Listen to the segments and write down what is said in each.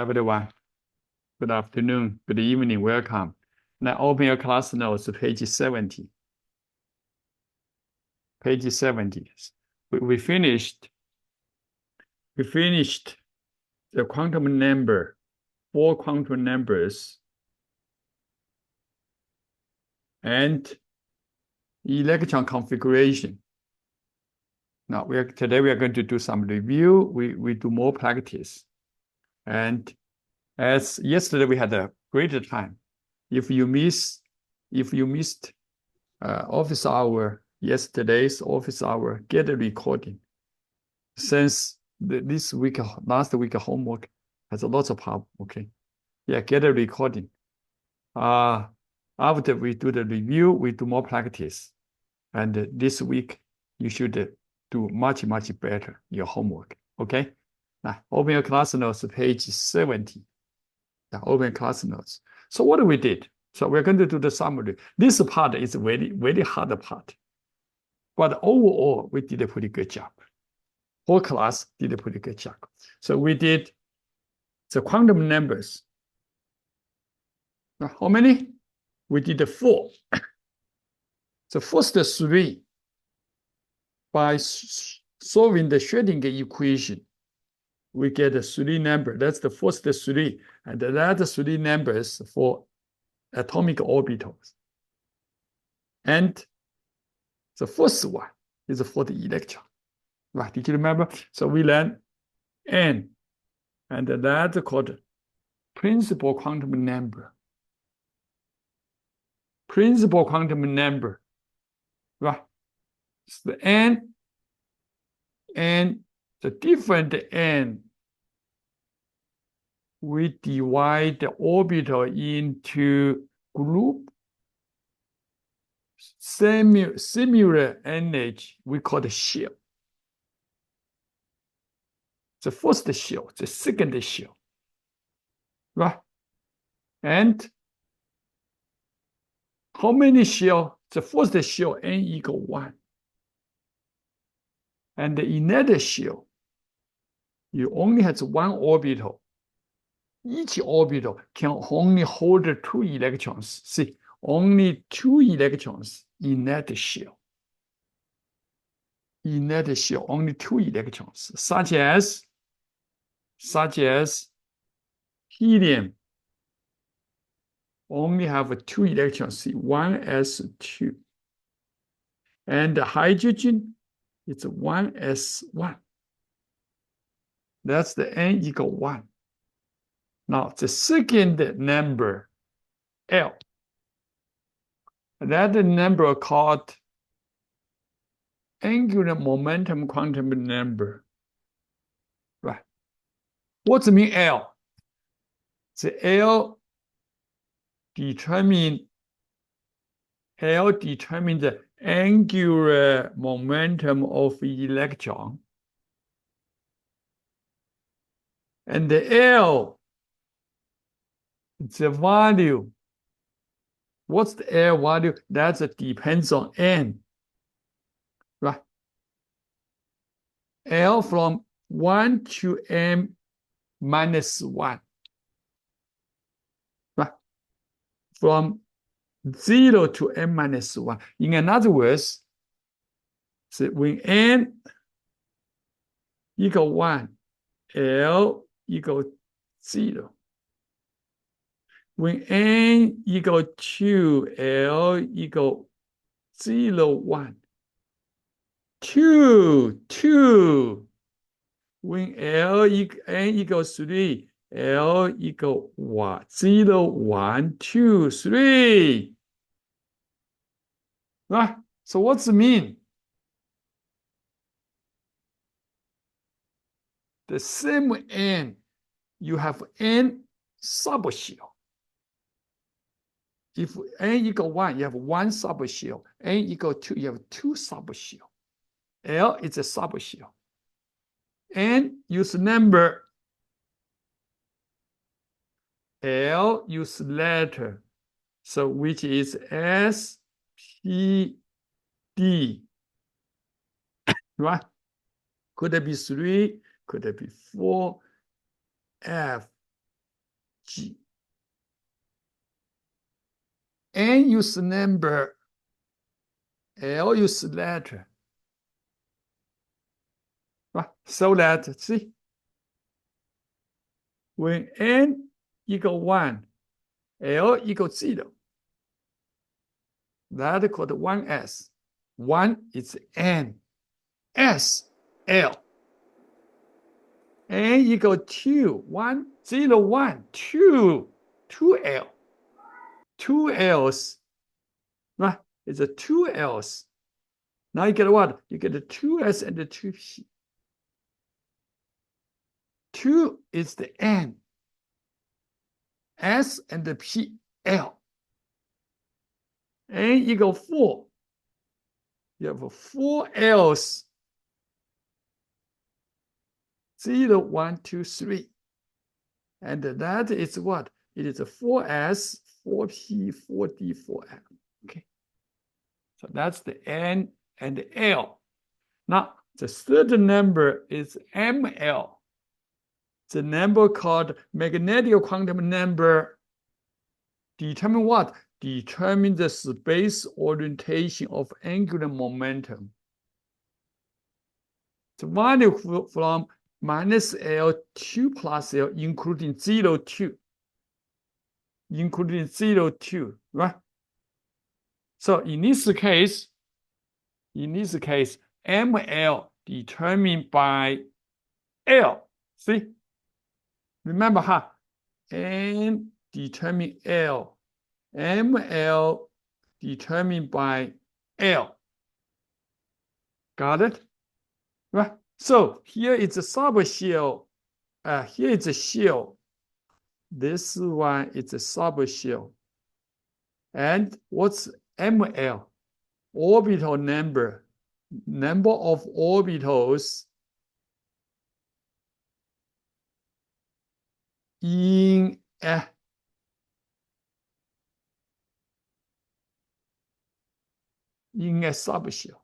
everyone. Good afternoon, good evening, welcome. Now open your class notes, page 70. Page 70. We finished the quantum number, 4 quantum numbers, and electron configuration. Now today we are going to do some review. We do more practice. And as yesterday we had a great time. If you missed office hour, yesterday's office hour, get a recording. Since last week homework has a lot of problem, okay? Yeah, get a recording. After we do the review, we do more practice. And this week, you should do much, much better your homework, okay? Now, open your class notes, page 70. Now, open class notes. So what we did? So we're going to do the summary. This part is very, very hard part. But overall, we did a pretty good job. Whole class did a pretty good job. So we did the quantum numbers. Now, how many? We did 4. The first 3, by solving the Schrödinger equation, we get a 3 number. That's the first 3. And the other 3 numbers for atomic orbitals. And the first one is for the electron. Right? Did you remember? So we learned N, and that's called principal quantum number. Principal quantum number. Right? It's the N, and the different N, we divide the orbital into group similar NH, we call the shell. The first shell, the second shell, right? And how many shells? The first shell, N equal 1. And in that shell, you only have 1 orbital. Each orbital can only hold 2 electrons. See, only 2 electrons in that shell. In that shell, only 2 electrons, such as helium only have 2 electrons, see, 1s2. And the hydrogen, it's 1s1. That's the N equal 1. Now, the second number, L, that number called angular momentum quantum number. Right? What's the mean L? The L determines the angular momentum of electron. And the L, the value. What's the L value? That depends on N. Right? L from 1 to M minus 1. Right? From 0 to M minus 1. In other words, so when N equal 1, L equal 0. When N equal 2, L equal 0, 1. 2. When N equals 3, L equal 1, 0, 1, 2, 3. Right? So what's it mean? The same N, you have N subshell. If N equal 1, you have 1 subshell. N equal 2, you have 2 subshell. L is a subshell. N use number. L use letter. So which is S, P, D. Right? Could it be 3? Could it be 4? F, G. N use number, L use letter. Right? So that, see, when N equal 1, L equals 0, that called 1S. 1 is N, S, L. N equal 2, 1, 0, 1, 2, 2L. 2 L's, right? It's a 2 L's. Now you get what? You get a 2S and a 2P. 2 is the N. S and the P, L. N equal 4. You have 4 L's. 0, 1, 2, 3. And that is what? It is a 4S, 4P, 4D, 4L. Okay. So that's the N and the L. Now, the third number is ML. The number called magnetic quantum number determine what? Determine the space orientation of angular momentum. The value from minus L to plus L, including 0, 2. Including 0, 2, right? So in this case, ML determined by L. See? Remember, N determine L. ML determined by L. Got it? Right? So here is a subshell. Here is a shell. This one is a subshell. And what's ML? Orbital number. Number of orbitals in a subshell.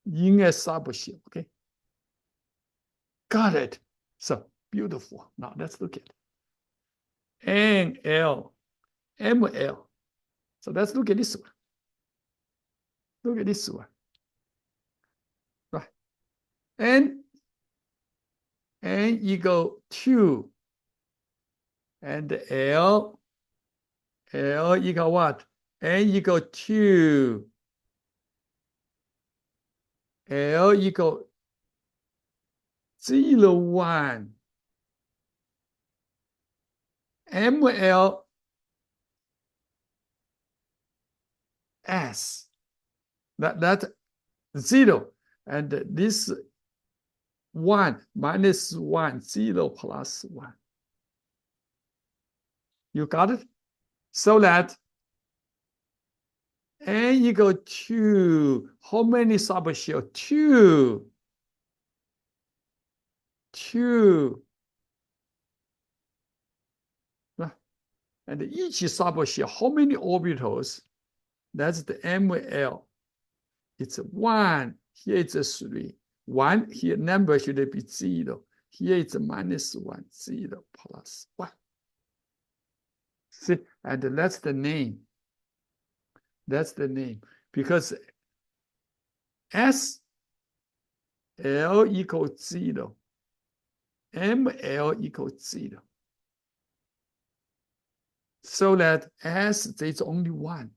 In a subshell, okay? Got it. So beautiful. Now let's look at it. NL, ML. So let's look at this one. Look at this one. Right. N equal 2. And L equal what? N equal 2. L equal 0, 1. ML S. That 0. And this 1 minus 1, 0 plus 1. You got it? So that N equal 2. How many subshell? 2. 2. Right? And each subshell, how many orbitals? That's the ML. It's 1. Here it's a 3. 1 here number should be 0. Here it's a minus 1, 0 plus 1. See, and that's the name. That's the name. Because S L equals 0. ML equals 0. So that S is only 1.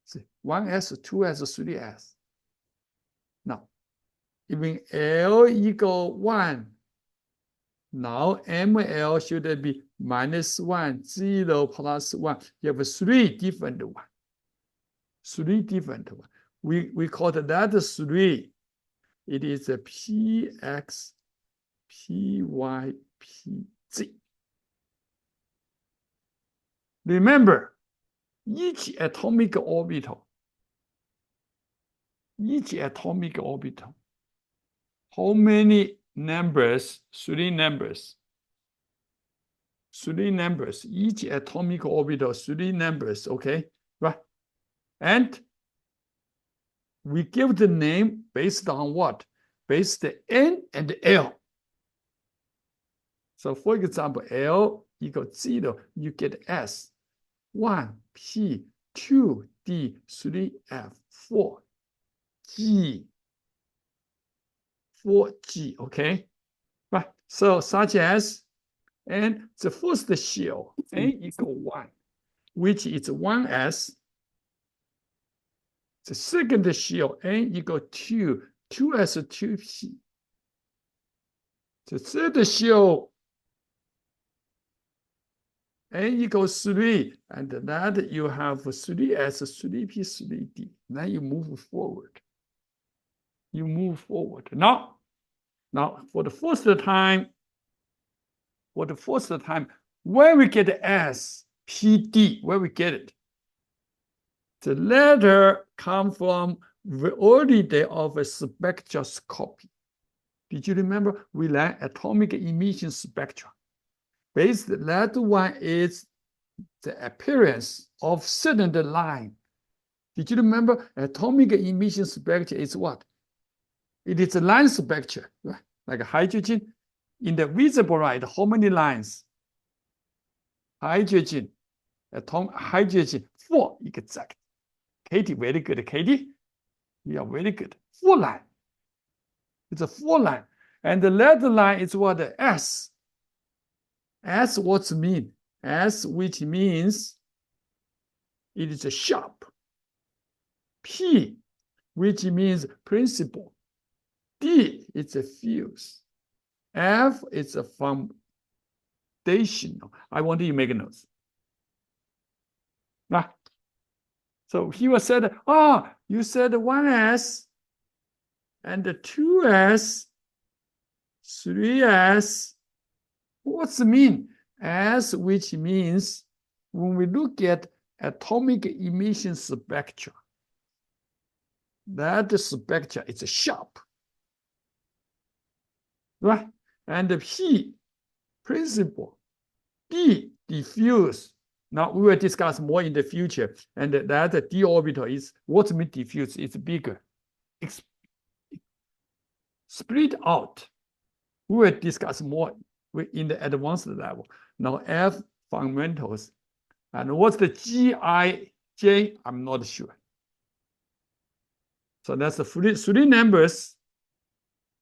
See, 1S, 2S, 3S. Now, even L equal 1, now ML should be minus 1, 0 plus 1. You have 3 different ones. 3 different ones. We call that 3. It is a PX, PY, PZ. Remember, each atomic orbital, how many numbers? 3 numbers. 3 numbers. Each atomic orbital, 3 numbers, okay? Right? And we give the name based on what? Based on N and L. So for example, L equals 0, you get S. 1, P, 2, D, 3, F, 4, G. 4G, okay? Right, so such as, and the first shell, N equal 1, which is 1S. The second shell, N equal 2, 2S, 2P. The third shell, N equals 3, and that you have 3S, 3P, 3D. Now you move forward. You move forward. Now for the first time, where we get S, P, D, where we get it? The letter come from the early day of a spectroscopy. Did you remember? We learned atomic emission spectra. Basically, that one is the appearance of certain line. Did you remember? Atomic emission spectra is what? It is a line spectra, right? Like hydrogen. In the visible light, how many lines? Hydrogen, hydrogen, 4 exact. Katie, very good. Katie, you are very good. 4 line. It's a 4 line. And the red line is what? S. S what's mean? S, which means it is a sharp. P, which means principle. D, it's a fuse. F, it's a foundational. I want you to make a note. Right? So he was said, you said 1S and 2S, 3S. What's the mean? S, which means when we look at atomic emission spectra, that spectra is sharp. Right? And the P, principle. D, diffuse. Now we will discuss more in the future. And that d orbital is what means diffuse? It's bigger. It's split out. We will discuss more in the advanced level. Now F, fundamentals. And what's the GIJ? I'm not sure. So that's the three numbers.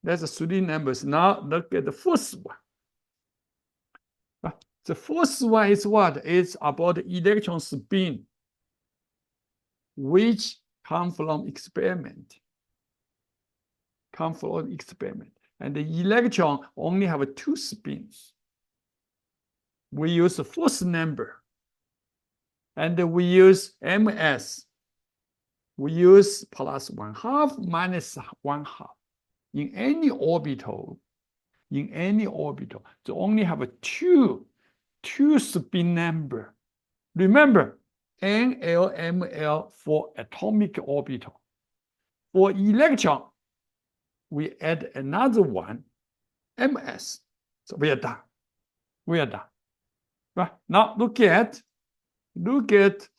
That's the 3 numbers. Now look at the first one. The first one is what? It's about electron spin, which come from experiment. And the electron only have 2 spins. We use the first number. And we use MS. We use plus 1/2 minus 1/2. In any orbital, they only have a two spin number. Remember, NL, ML for atomic orbital. For electron, we add another one, MS. So we are done. Right? Now look at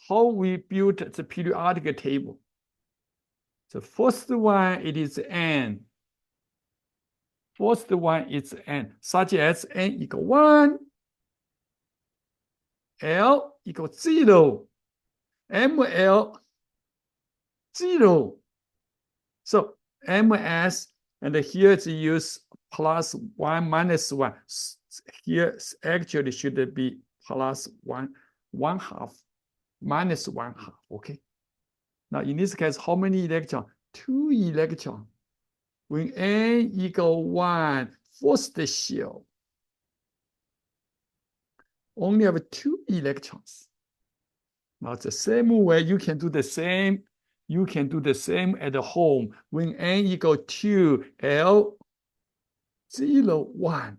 how we built the periodic table. The first one, it is N. First one is N, such as N equal 1, L equal 0, ML 0. So MS, and here it's use plus 1 minus 1. Here actually should be plus 1/2 minus 1/2. Okay. Now in this case, how many electrons? 2 electrons. When N equal 1, first shell only have 2 electrons. Now the same way you can do the same. You can do the same at home. When N equal 2, L 0, 1,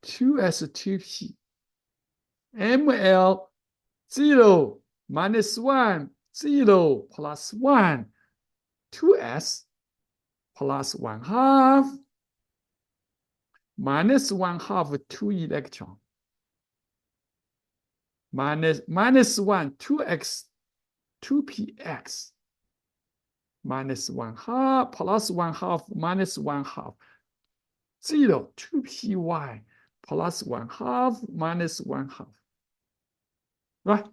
2S, 2P. ML 0, minus 1, 0, plus 1, 2S, plus 1/2, minus 1/2, 2 electron. Minus 1, 2x, 2px. Minus 1/2, plus 1/2, minus 1/2. 0, 2py, plus 1/2 minus 1/2. Right?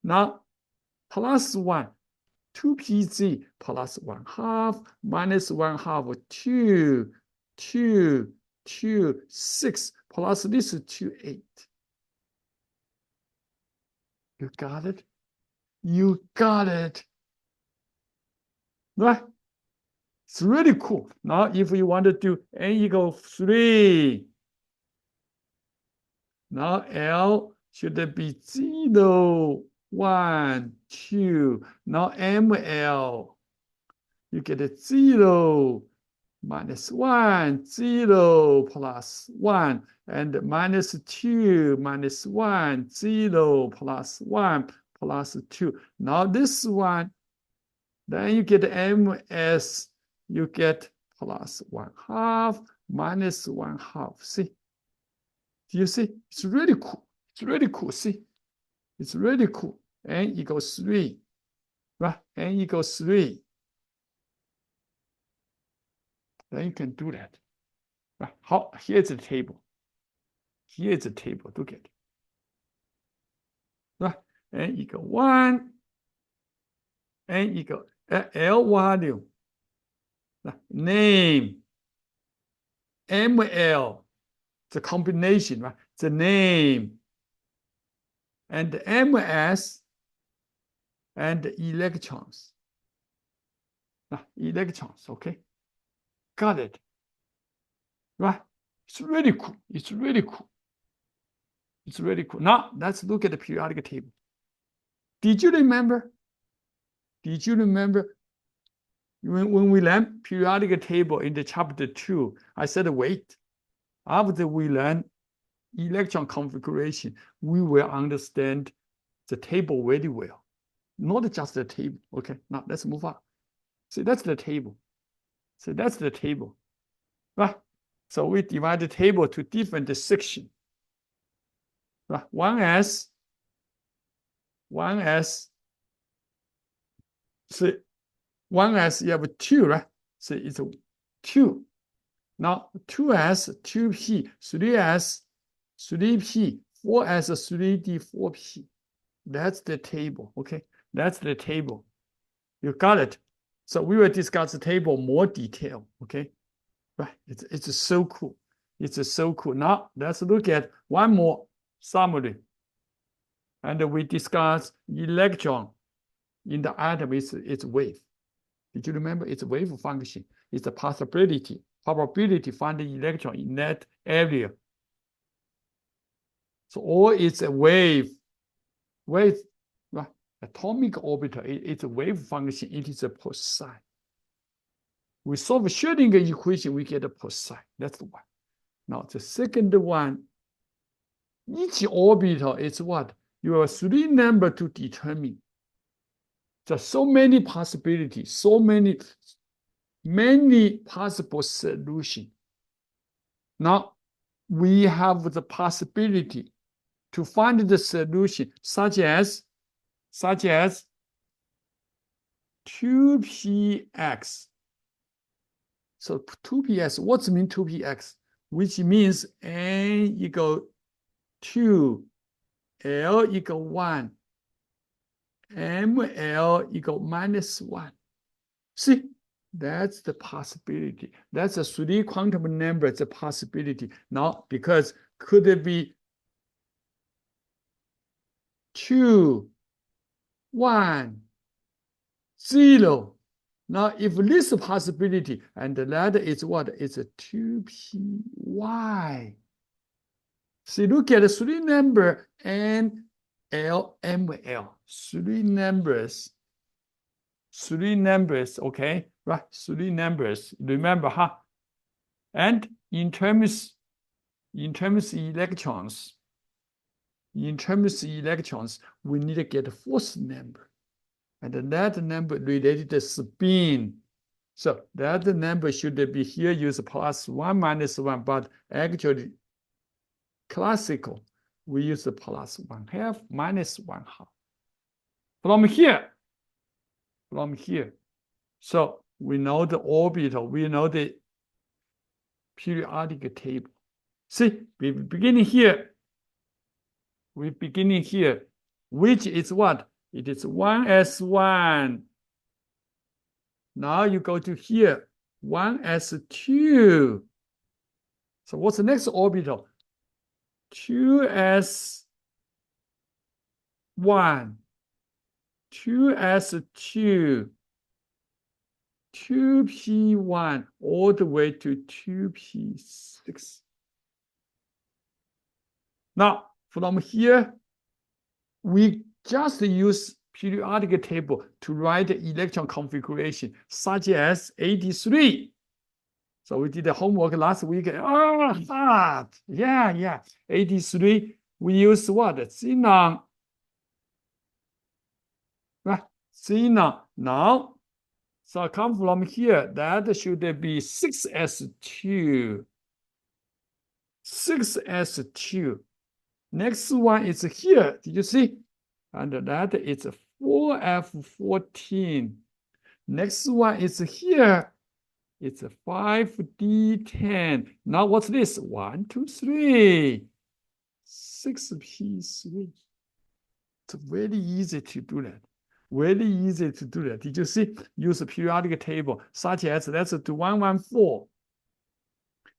Now, plus 1, 2pz plus 1/2 minus 1/2, 2, 2, 2, 6, plus this 2, 8. You got it? You got it. Right? It's really cool. Now, if you want to do n equal 3, now L should be 0, 1, 2. Now ML, you get a 0, minus 1, 0, plus 1, and minus 2, minus 1, 0, plus 1, plus 2. Now this one, then you get MS, you get plus 1/2, minus 1/2. See? Do you see? It's really cool. It's really cool. See? It's really cool. N equals 3. Right? N equals 3. Then you can do that. Right? How? Here's the table. Here's the table. Look at it. Right? N equal 1. N equal L value. Right? Name. ML. The combination, right? The name. And MS and electrons. Electrons, okay? Got it. Right? It's really cool. It's really cool. It's really cool. Now, let's look at the periodic table. Did you remember? Did you remember when we learned periodic table in the chapter 2, I said, wait. After we learn electron configuration, we will understand the table very well. Not just the table. Okay, now let's move on. See, that's the table. So that's the table. Right? So we divide the table to different sections. Right? 1s, so 1s, you have 2, right? So it's 2. Now 2s, 2p, 3s, 3p, 4s, 3d, 4p. That's the table, okay? That's the table. You got it. So we will discuss the table more detail, okay? Right, it's so cool. It's so cool. Now let's look at one more summary. And we discuss electron in the atom is wave. Did you remember? It's a wave function. It's a probability finding electron in that area. So or it's a wave, right? Atomic orbital, it's a wave function, it is a psi. We solve Schrödinger equation, we get a psi. That's the one. Now the second one, each orbital is what? You have 3 numbers to determine. There's so many possibilities, so many possible solutions. Now we have the possibility to find the solution, such as 2px. So 2px, what's mean 2px? Which means n equal 2, L equal 1, ML equal -1. See, that's the possibility. That's a 3 quantum number, it's a possibility. Now, because could it be 2, 1, 0? Now, if this possibility, and that is what? It's a 2py. See, look at the 3 number and LML. 3 numbers, okay? Right, 3 numbers. Remember, huh? And in terms of electrons, we need to get a 4th number. And that number related to spin. So that number should be here use +1 -1, but actually classical, we use the +1/2 -1/2. From here. So we know the orbital, we know the periodic table. See, we beginning here. We beginning here, which is what? It is 1s1. Now you go to here, 1s2. So what's the next orbital? 2s1, 2s2, 2p1, all the way to 2p6. Now, from here, we just use periodic table to write the electron configuration, such as 83. So we did the homework last week. Oh, hard. Yeah. 83. We use what? Xenon. Right? Xenon. Now, so come from here. That should be 6s2. 6s2. Next one is here. Did you see? And that is 4f14. Next one is here. It's a 5d10. Now what's this? 1, 2, 3. 6p3. It's very easy to do that. Very easy to do that. Did you see? Use a periodic table, such as let's do 114.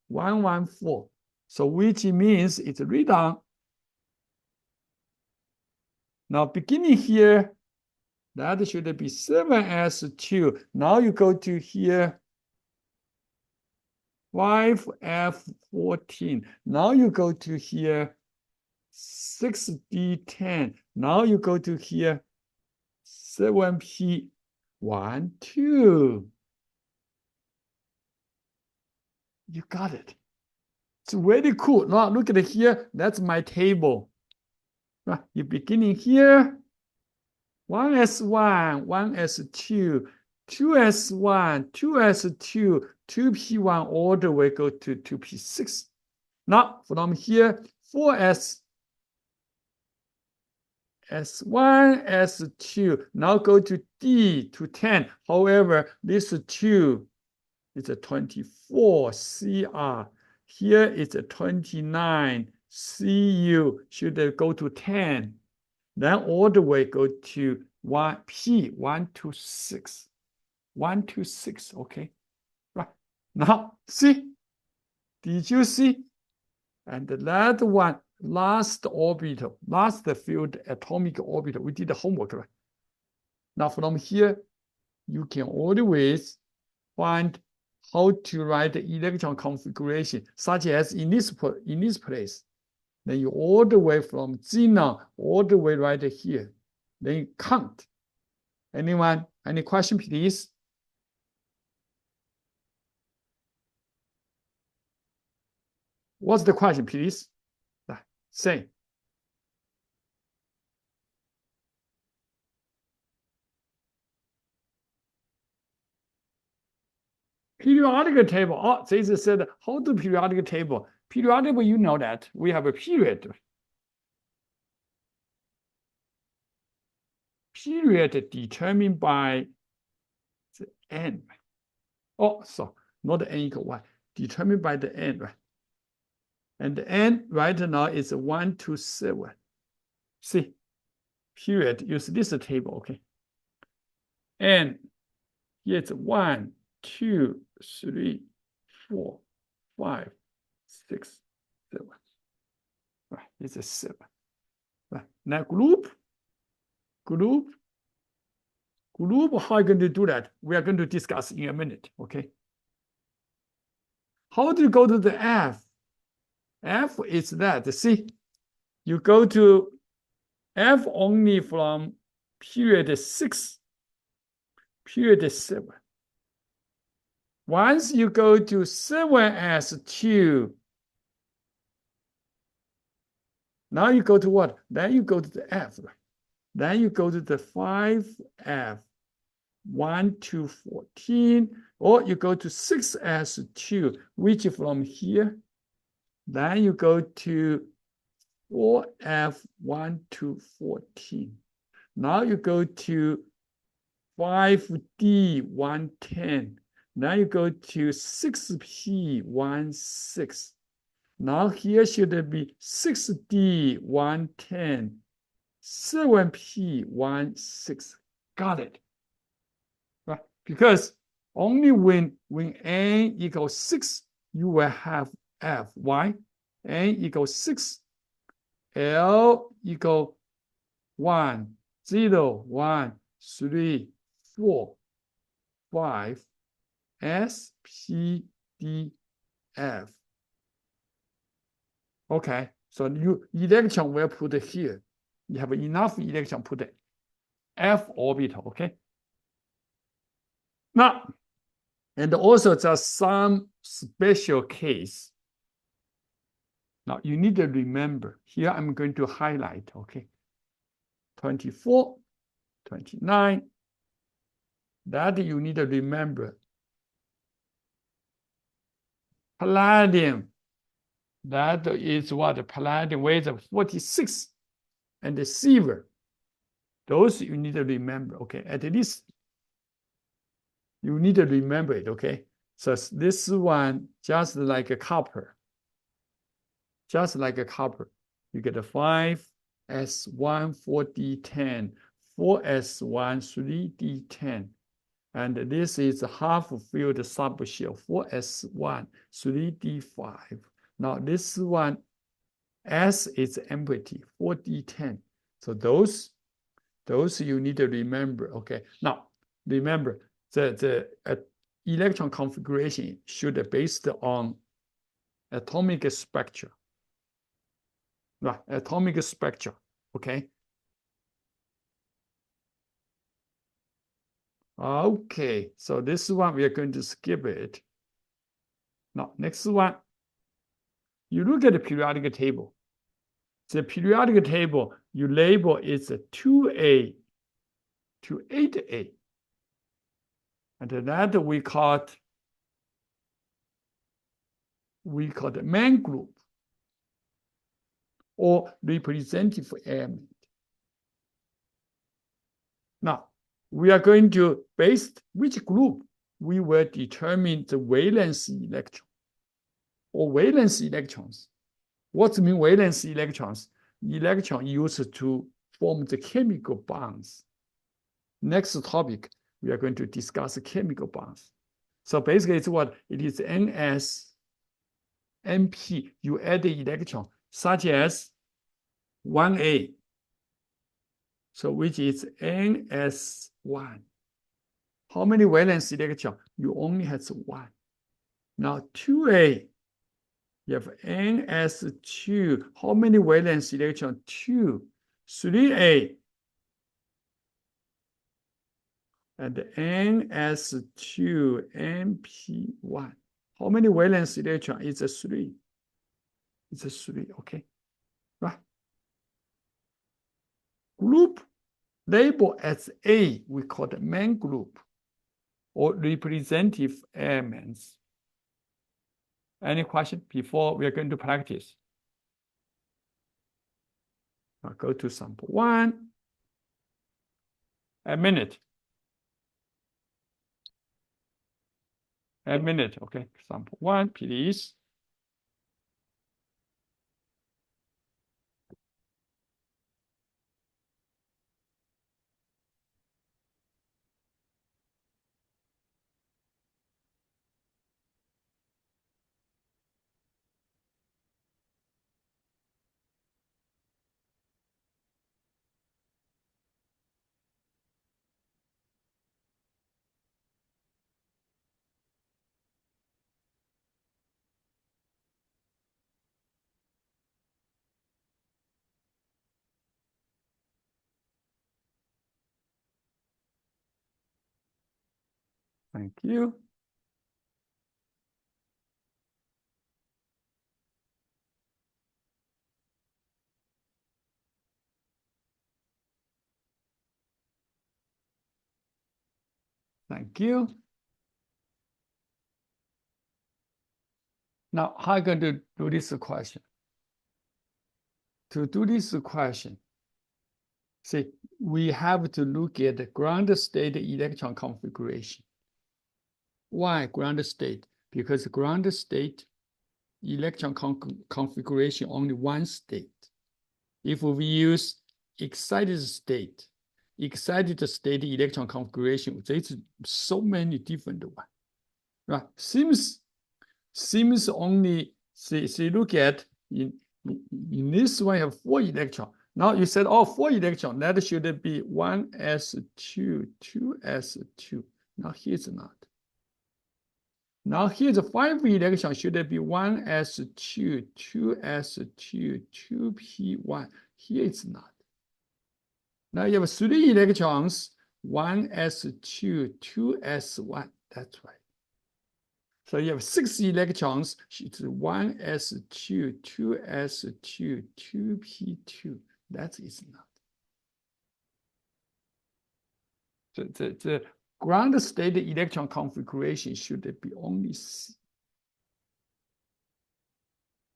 114. So which means it's redone. Now beginning here, that should be 7s2. Now you go to here, 5f14. Now you go to here, 6d10. Now you go to here, 7p12. You got it. It's really cool. Now look at it here. That's my table. You're beginning here, 1s1, 1s2, 2s1, 2s2, 2p1, all the way go to 2p6. Now from here, 4s, s1, s2. Now go to d to 10. However, this 2 is a 24 cr. Here it's a 29 cu. Should go to 10. Then all the way go to 1p, 1 to 6. 1 to 6, okay? Right. Now, see? Did you see? And that one, last orbital, last field atomic orbital, we did the homework, right? Now from here, you can always find how to write the electron configuration, such as in this place. Then you all the way from xenon, all the way right here. Then you count. Anyone? Any question, please? What's the question, please? Say. Periodic table. Oh, they said, how to periodic table? Periodic table, you know that. We have a period. Period determined by the n. Oh, so not n equal 1. Determined by the n, right? And the n right now is 1 to 7. See, period, use this table, okay? And here it's 1, 2, 3, 4, 5, 6, 7. Right, it's a 7. Right. Now group, how are you going to do that? We are going to discuss in a minute, okay? How do you go to the F? F is that, see, you go to F only from period 6, period 7. Once you go to 7s2, now you go to what? Then you go to the F. Then you go to the 5f, 1 to 14, or you go to 6s2, which from here. Then you go to 4f, 1 to 14. Now you go to 5d, 110. Now you go to 6p, 16. Now here should be 6D110, 7P16. Got it. Right? Because only when n equals 6, you will have F. Why? N equals 6, L equal 1, 0, 1, 3, 4, 5, S, P, D, F. Okay, so you electron will put here. You have enough electron put F orbital, okay? Now, and also there's some special case. Now you need to remember, here I'm going to highlight, okay? 24, 29, that you need to remember. Palladium, that is what? Palladium weighs 46, and the silver, those you need to remember, okay? At least you need to remember it, okay? So this one, just like a copper, just like a copper, you get a 5S1, 4D10, 4S1, 3D10. And this is a half-filled subshell, 4S1, 3D5. Now this one, S is empty, 4D10. So those you need to remember, okay? Now, remember, the electron configuration should be based on atomic spectra. Right, atomic spectra, okay? Okay, so this one we are going to skip it. Now, next one, you look at the periodic table. The periodic table, you label is a 2A to 8A. And that we call the main group or representative element. Now, we are going to, based which group, we will determine the valence electron or valence electrons. What mean valence electrons? Electron used to form the chemical bonds. Next topic, we are going to discuss chemical bonds. So basically it's what? It is NS, NP, you add the electron, such as 1A. So which is NS1. How many valence electron? You only have one. Now 2A, you have NS2. How many valence electron? 2. 3A, and NS2, NP1. How many valence electron? It's a 3. It's a 3, okay? Right? Group labeled as A, we call the main group or representative elements. Any question before we are going to practice? I'll go to sample 1. A minute. A minute, okay. Sample 1, please. Thank you. Thank you. Now, how are you going to do this question? To do this question, see, we have to look at the ground state electron configuration. Why ground state? Because ground state electron configuration only one state. If we use excited state electron configuration, there's so many different ones, right? Seems only, see, look at in this one, you have 4 electrons. Now you said, oh, 4 electrons, that should be 1s2, 2s2. Now here's not. Now here's 5 electrons, should be 1s2, 2s2, 2p1. Here it's not. Now you have 3 electrons, 1s2, 2s1. That's right. So you have 6 electrons, it's 1s2, 2s2, 2p2. That is not. The ground state electron configuration should be only C.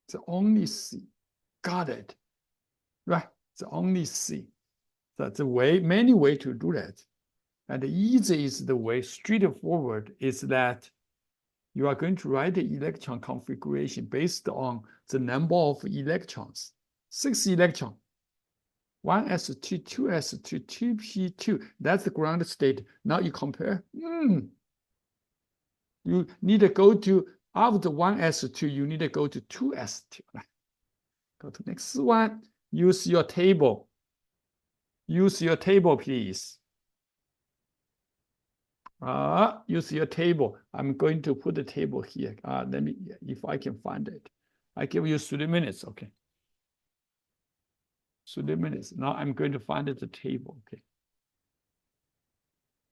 It's only C. Got it. Right. It's only C. That's a way, many ways to do that. And the easiest way, straightforward, is that you are going to write the electron configuration based on the number of electrons. 6 electrons. 1s2, 2s2, 2p2. That's the ground state. Now you compare. You need to go to, after 1s2, you need to go to 2s2. Go to next one. Use your table. Use your table, please. Use your table. I'm going to put the table here. Let me, if I can find it. I give you 3 minutes, okay? 3 minutes. Now I'm going to find the table, okay?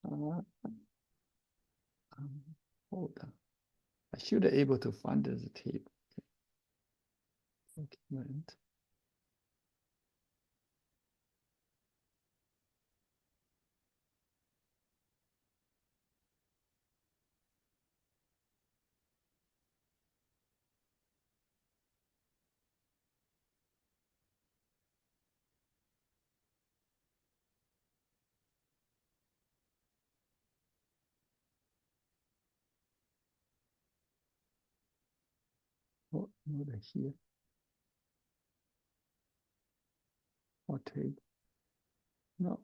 Hold on. I should be able to find the table. Okay. Document. Oh, not here. Or table. No.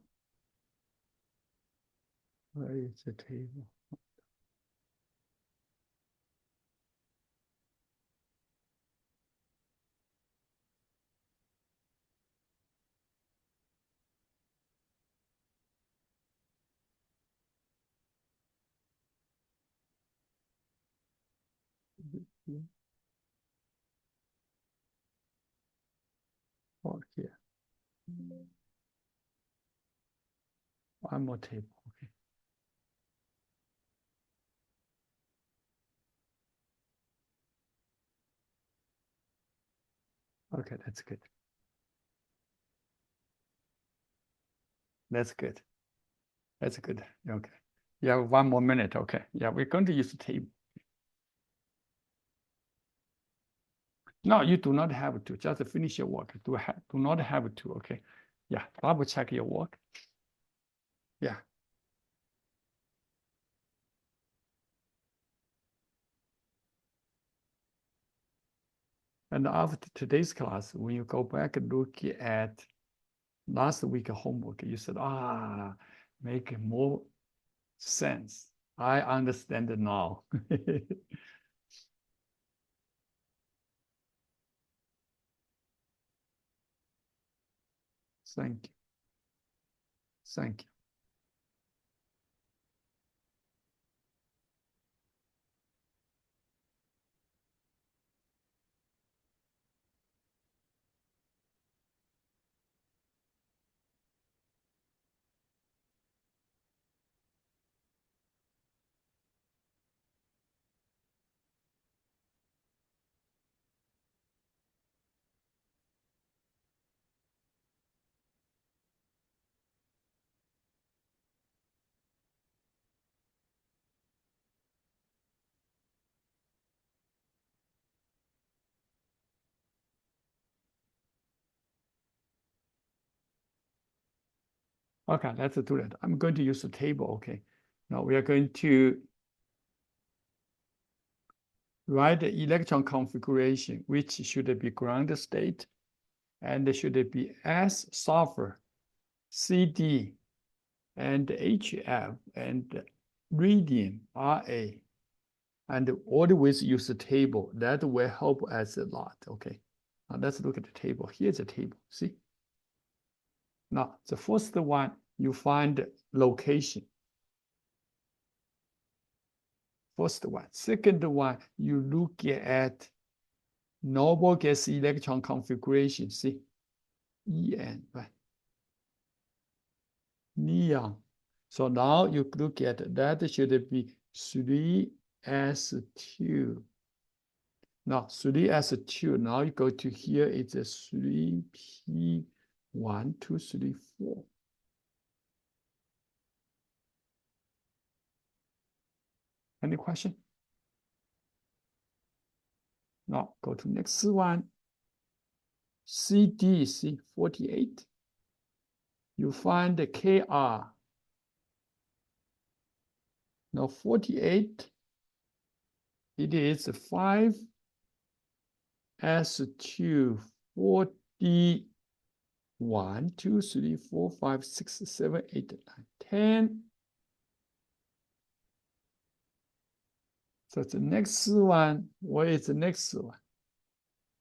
Where is the table? Here. Or here. One more table, okay. Okay, that's good. That's good. That's good. Okay. You have 1 more minute. Okay. Yeah, we're going to use the table. No, you do not have to. Just finish your work. Do not have to. Okay. Yeah. Double check your work. Yeah. And after today's class, when you go back and look at last week's homework, you said, make more sense. I understand it now. Thank you. Thank you. Okay, let's do that. I'm going to use the table. Okay. Now we are going to write the electron configuration, which should be ground state, and should be S sulfur, CD, and HF, and radium, Ra. And always use the table. That will help us a lot, okay? Now let's look at the table. Here's the table, see? Now, the first one, you find location. First one. Second one, you look at noble gas electron configuration, see? En, right? Neon. So now you look at that should be 3s2. Now 3s2, now you go to here, it's a 3p1, 2, 3, 4. Any question? Now go to next one. CDC 48. You find the KR. Now 48, it is 5s2, 40, 1, 2, 3, 4, 5, 6, 7, 8, 9, 10. So the next one, what is the next one?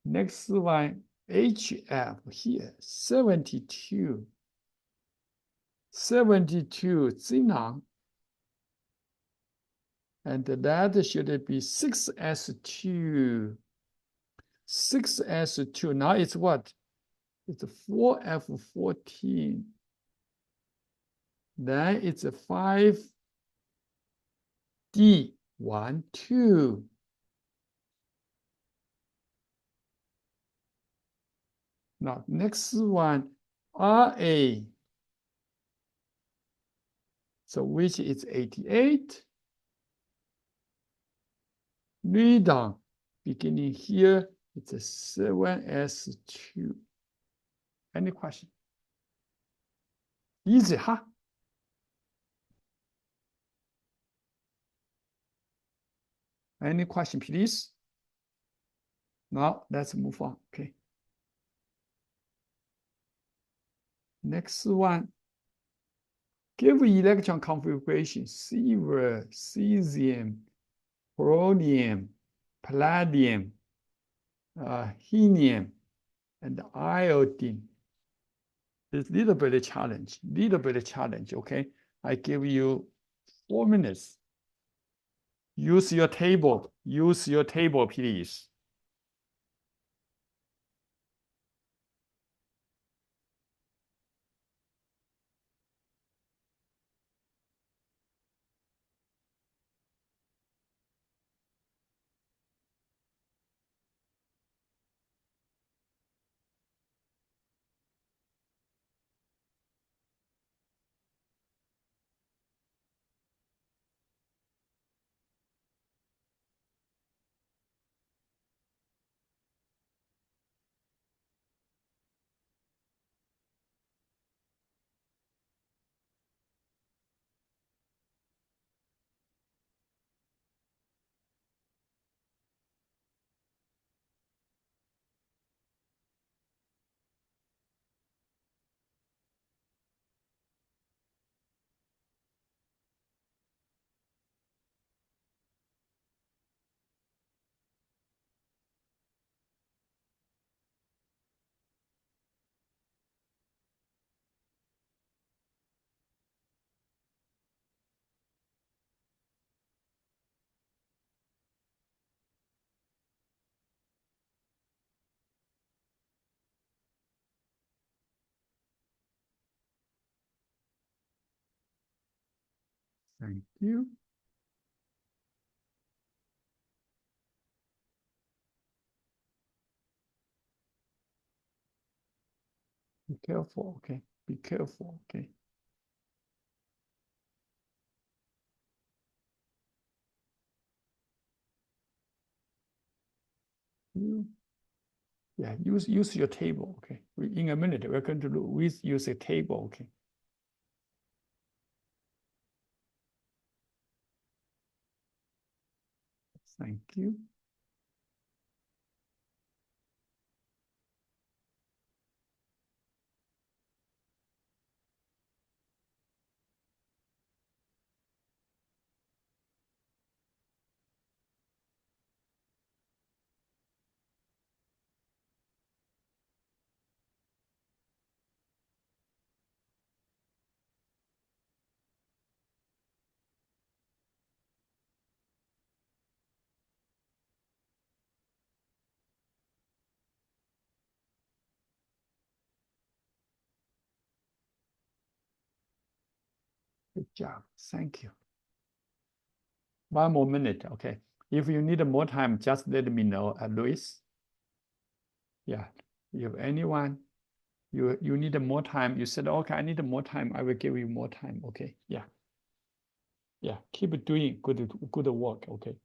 Next one, HF here, 72. 72 xenon. And that should be 6s2. 6s2. Now it's what? It's 4f14. Then it's a 5d12. Now next one, Ra. So which is 88. Radon, beginning here, it's a 7s2. Any question? Easy, huh? Any question, please? Now let's move on, okay? Next one. Give electron configuration, silver, cesium, polonium, palladium, helium, and iodine. It's a little bit of challenge, okay? I give you 4 minutes. Use your table, please. Thank you. Be careful, okay? Be careful, okay? Yeah, use your table, okay? In a minute, we're going to use a table, okay? Thank you. Good job. Thank you. One more minute, okay? If you need more time, just let me know, Luis. Yeah, if anyone, you need more time, you said, okay, I need more time, I will give you more time, okay? Yeah. Yeah, keep doing good work, okay?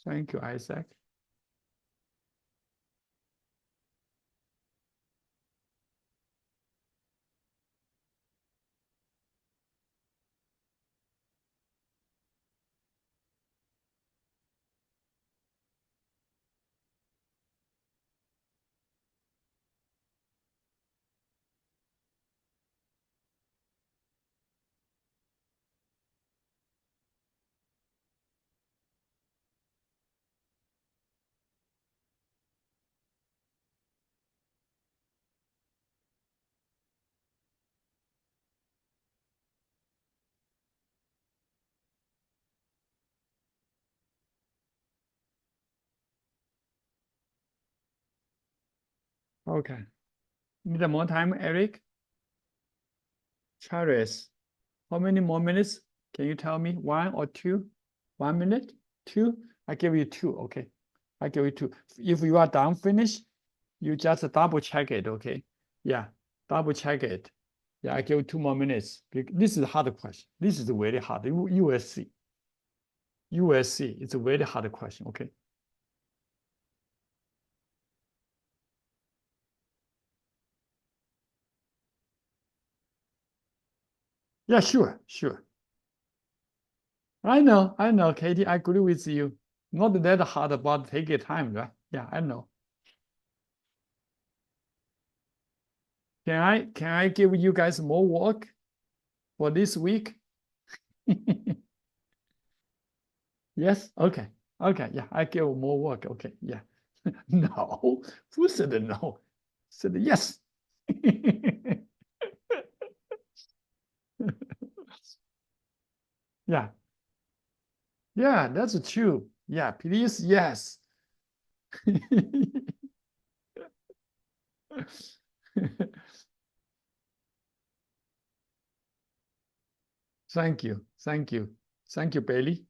Thank you, Isaac. Okay. Need more time, Eric? Charis, how many more minutes? Can you tell me? 1 or 2? 1 minute? 2? I give you 2, okay? I give you 2. If you are done, finish, you just double check it, okay? Yeah, double check it. Yeah, I give you 2 more minutes. This is a hard question. This is very hard. USC. USC, it's a very hard question, okay? Yeah, sure, sure. I know, Katie, I agree with you. Not that hard, but take your time, right? Yeah, I know. Can I give you guys more work for this week? Yes? Okay. Okay, yeah, I give more work. Okay, yeah. No. Who said no? Said yes. Yeah. Yeah, that's true. Yeah, please, yes. Thank you. Thank you. Thank you, Bailey.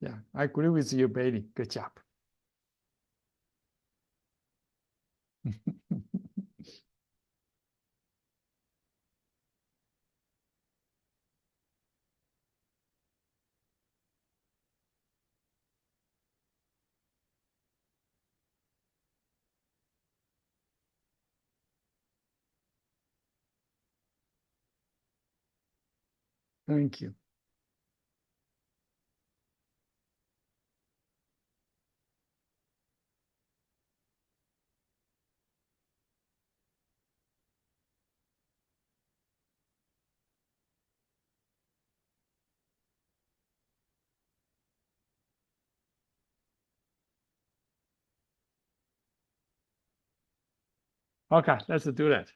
Yeah, I agree with you, Bailey. Good job. Thank you. Okay, let's do that.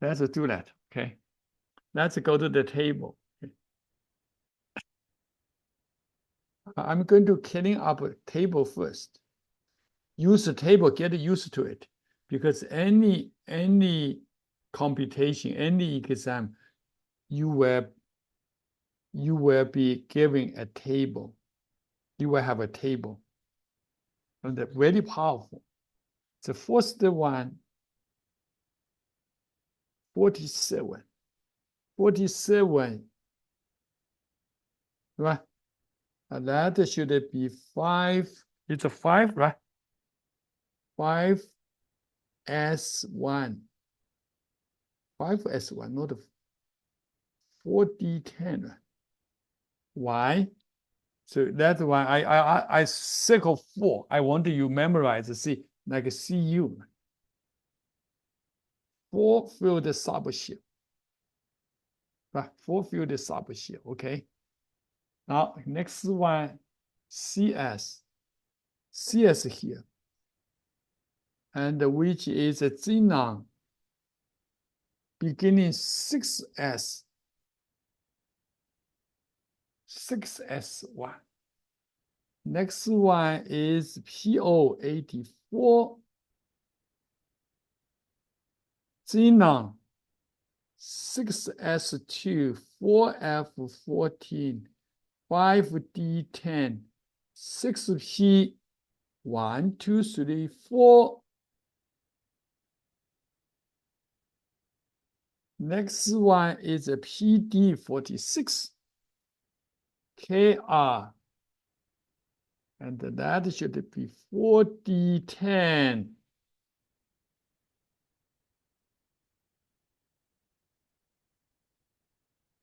Let's do that. Okay. Let's go to the table. I'm going to clean up a table first. Use the table, get used to it. Because any computation, any exam, you will be given a table. You will have a table. And they're very powerful. The first one, 47. 47, right? And that should be 5. It's a 5, right? 5S1. 5S1, not 4D10. Why? So that's why I circle 4. I want you memorize, see, like CU. 4-field subshell. Right? 4-field subshell, okay? Now, next one, CS. CS here. And which is a xenon beginning 6S. 6S1. Next one is PO84. Xenon 6s2, 4f14, 5d10, 6p, 1, 2, 3, 4. Next one is a PD46, KR, and that should be 4d10.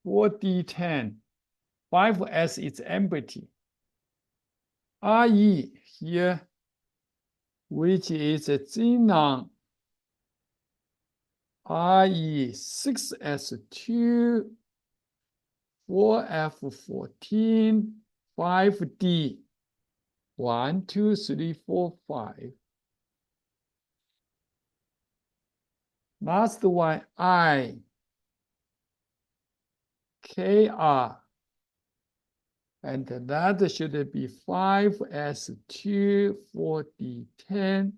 4d10, 5s is empty. RE here, which is a xenon RE 6s2, 4f14, 5d, 1, 2, 3, 4, 5. Last one, I, KR, and that should be 5s2, 4d10,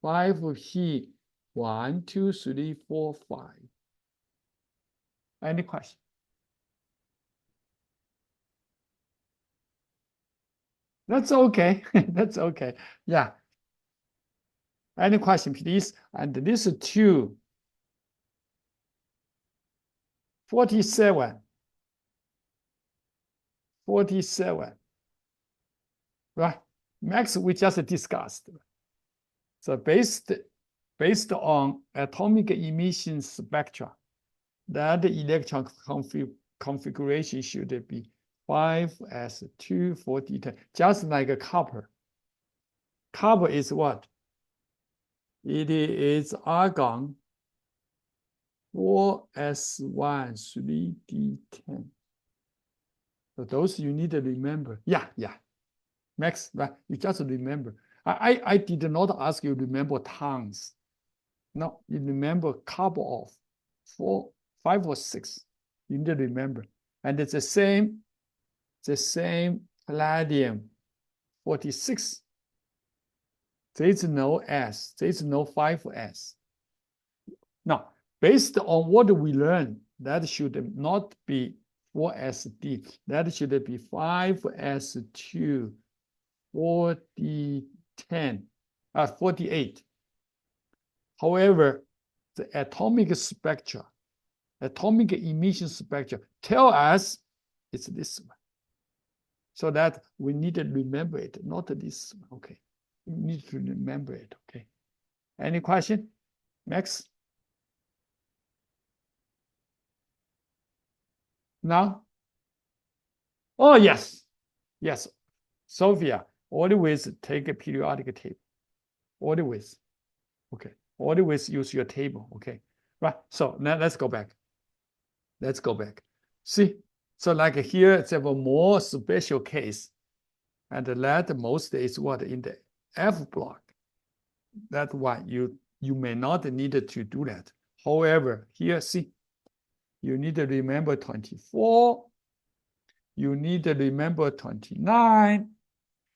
5p, 1, 2, 3, 4, 5. Any question? That's okay. That's okay. Yeah. Any question, please? And this is 2, 47. 47. Right? Max, we just discussed. So based on atomic emission spectra, that electron configuration should be 5s2, 4d10, just like a copper. Copper is what? It is argon 4s1, 3d10. So those you need to remember. Yeah. Max, right? You just remember. I did not ask you to remember tons. No, you remember copper of 4, 5 or 6. You need to remember. And it's the same palladium 46. There is no S. There is no 5S. Now, based on what we learned, that should not be 4SD. That should be 5S2, 4010, 48. However, the atomic spectra, atomic emission spectra tell us it's this one. So that we need to remember it, not this one. Okay. We need to remember it. Okay. Any question? Max? Now? Oh, yes. Yes. Sophia, always take a periodic table. Always. Okay. Always use your table. Okay. Right. So now let's go back. Let's go back. See? So like here, it's a more special case. And that most is what in the F block. That's why you may not need to do that. However, here, see, you need to remember 24. You need to remember 29.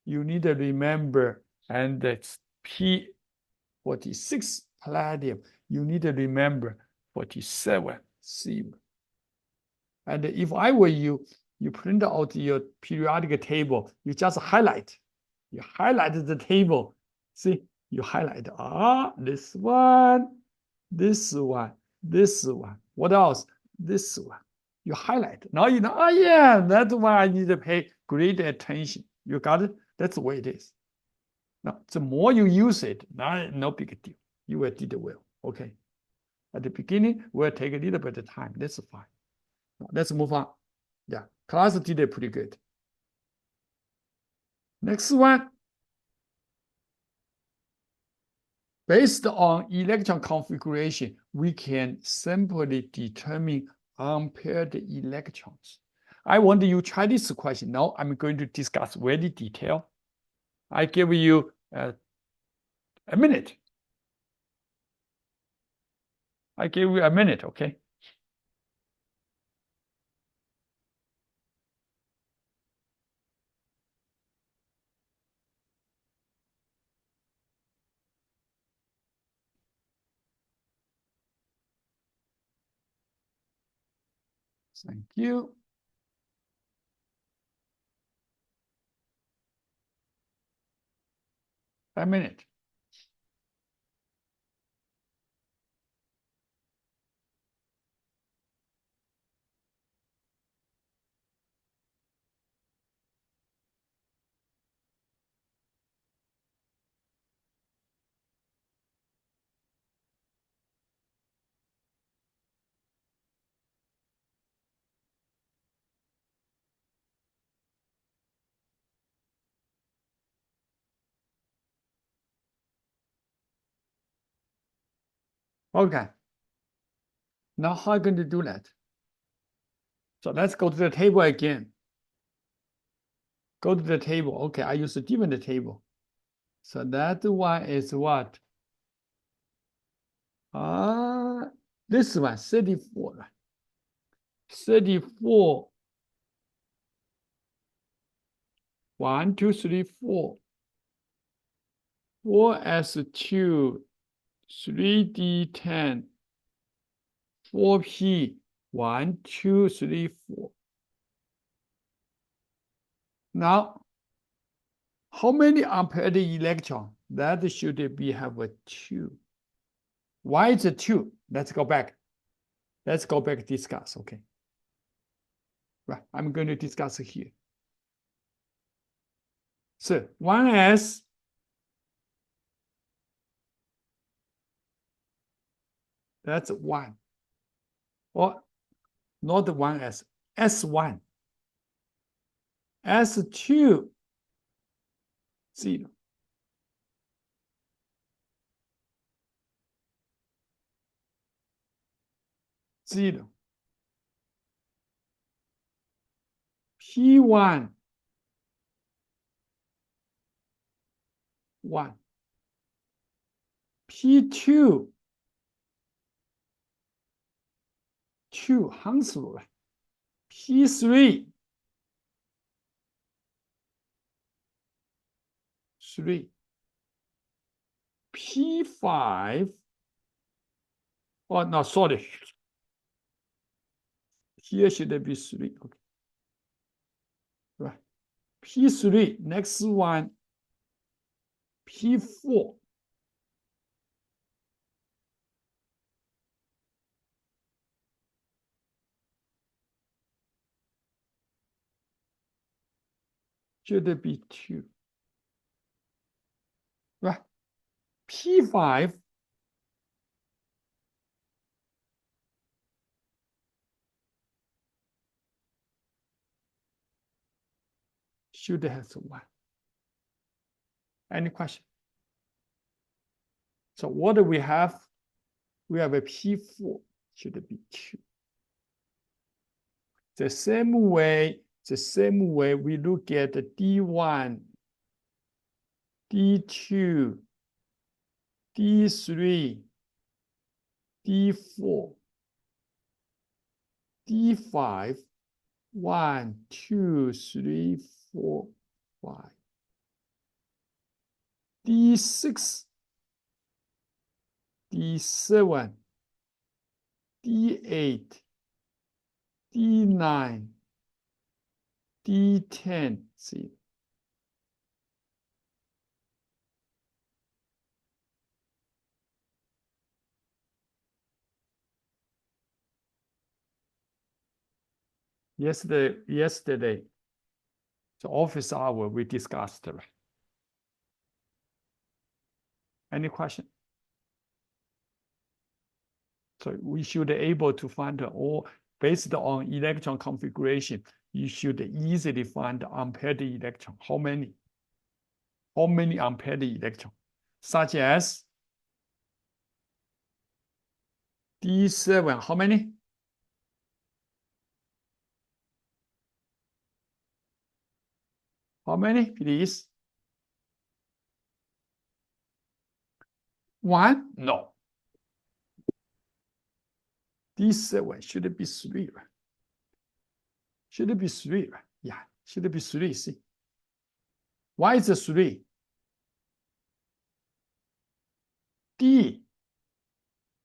You need to remember, and it's P46 palladium. You need to remember 47 Cesium. And if I were you, you print out your periodic table, you just highlight. You highlight the table. See, you highlight, this one, this one, this one. What else? This one. You highlight. Now you know, yeah, that's why I need to pay great attention. You got it? That's the way it is. Now, the more you use it, no big deal. You will do well. Okay. At the beginning, we'll take a little bit of time. That's fine. Now, let's move on. Yeah, class did it pretty good. Next one. Based on electron configuration, we can simply determine unpaired electrons. I want you to try this question. Now I'm going to discuss very detail. I give you a minute. I give you a minute, okay? Thank you. A minute. Okay. Now how are you going to do that? So let's go to the table again. Go to the table. Okay, I use a different table. So that one is what? This one, 34. 34. 1, 2, 3, 4. 4s2, 3d10, 4p, 1, 2, 3, 4. Now, how many unpaired electron? That should be have a 2. Why is it 2? Let's go back. Let's go back discuss, okay? Right, I'm going to discuss here. So 1s, that's 1. Or not 1s, s1. S2, 0. Zero. P1, 1. P2, 2, 行数了。P3, 3. P5, oh, no, sorry. Here should be 3. Okay. Right. P3, next one, P4. Should be 2. Right. P5, should have 1. Any question? So what do we have? We have a P4, should be 2. The same way we look at the D1, D2, D3, D4, D5, 1, 2, 3, 4, 5. D6, D7, D8, D9, D10. See. Yesterday, the office hour we discussed. Any question? So we should be able to find all based on electron configuration. You should easily find unpaired electron. How many? How many unpaired electron? Such as D7. How many? How many, please? 1? No. D7 should be 3. Should be 3. Yeah, should be 3. See. Why is it 3? D,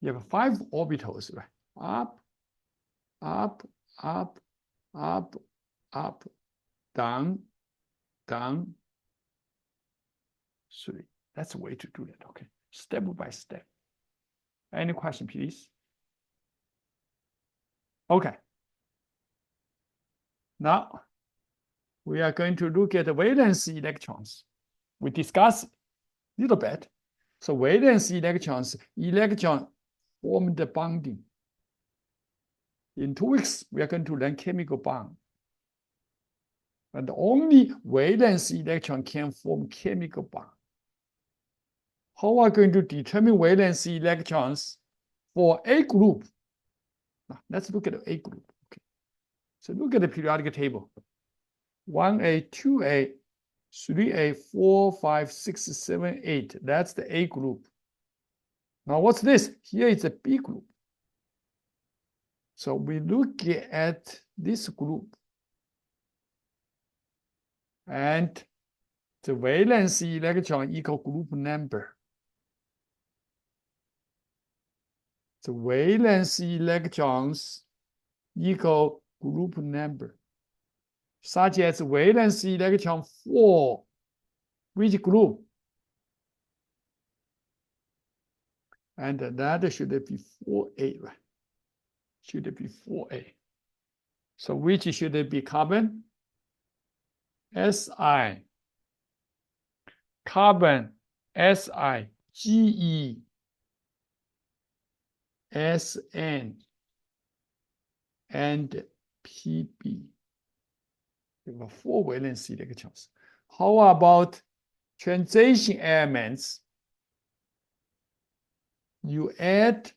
you have 5 orbitals, right? Up, up, up, up, up, down, down, 3. That's a way to do that. Okay, step by step. Any question, please? Okay. Now we are going to look at the valence electrons. We discussed a little bit. So valence electrons, electron form the bonding. In 2 weeks, we are going to learn chemical bond. And only valence electron can form chemical bond. How are we going to determine valence electrons for A group? Now, let's look at the A group. Okay. So look at the periodic table. 1A, 2A, 3A, 4, 5, 6, 7, 8. That's the A group. Now what's this? Here is a B group. So we look at this group. And the valence electron equal group number. The valence electrons equal group number, such as valence electron 4, which group? And that should be 4A, right? Should be 4A. So which should be carbon? Si. Carbon, Si, Ge, Sn, and Pb. There are 4 valence electrons. How about transition elements? You add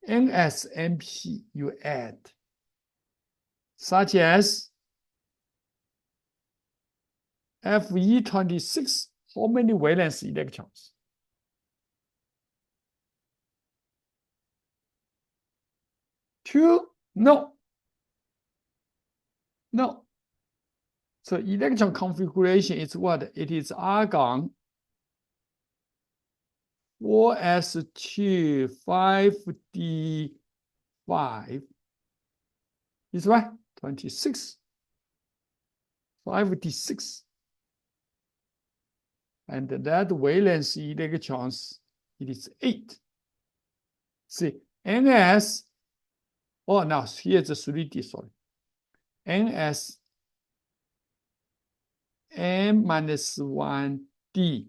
Ns, Np, you add, such as Fe26, how many valence electrons? 2? No. No. So electron configuration is what? It is argon 4s2 5d5. Is right? 26. 5d6. And that valence electrons, it is 8. See, Ns, oh, now here's the 3d, sorry. Ns n minus 1d.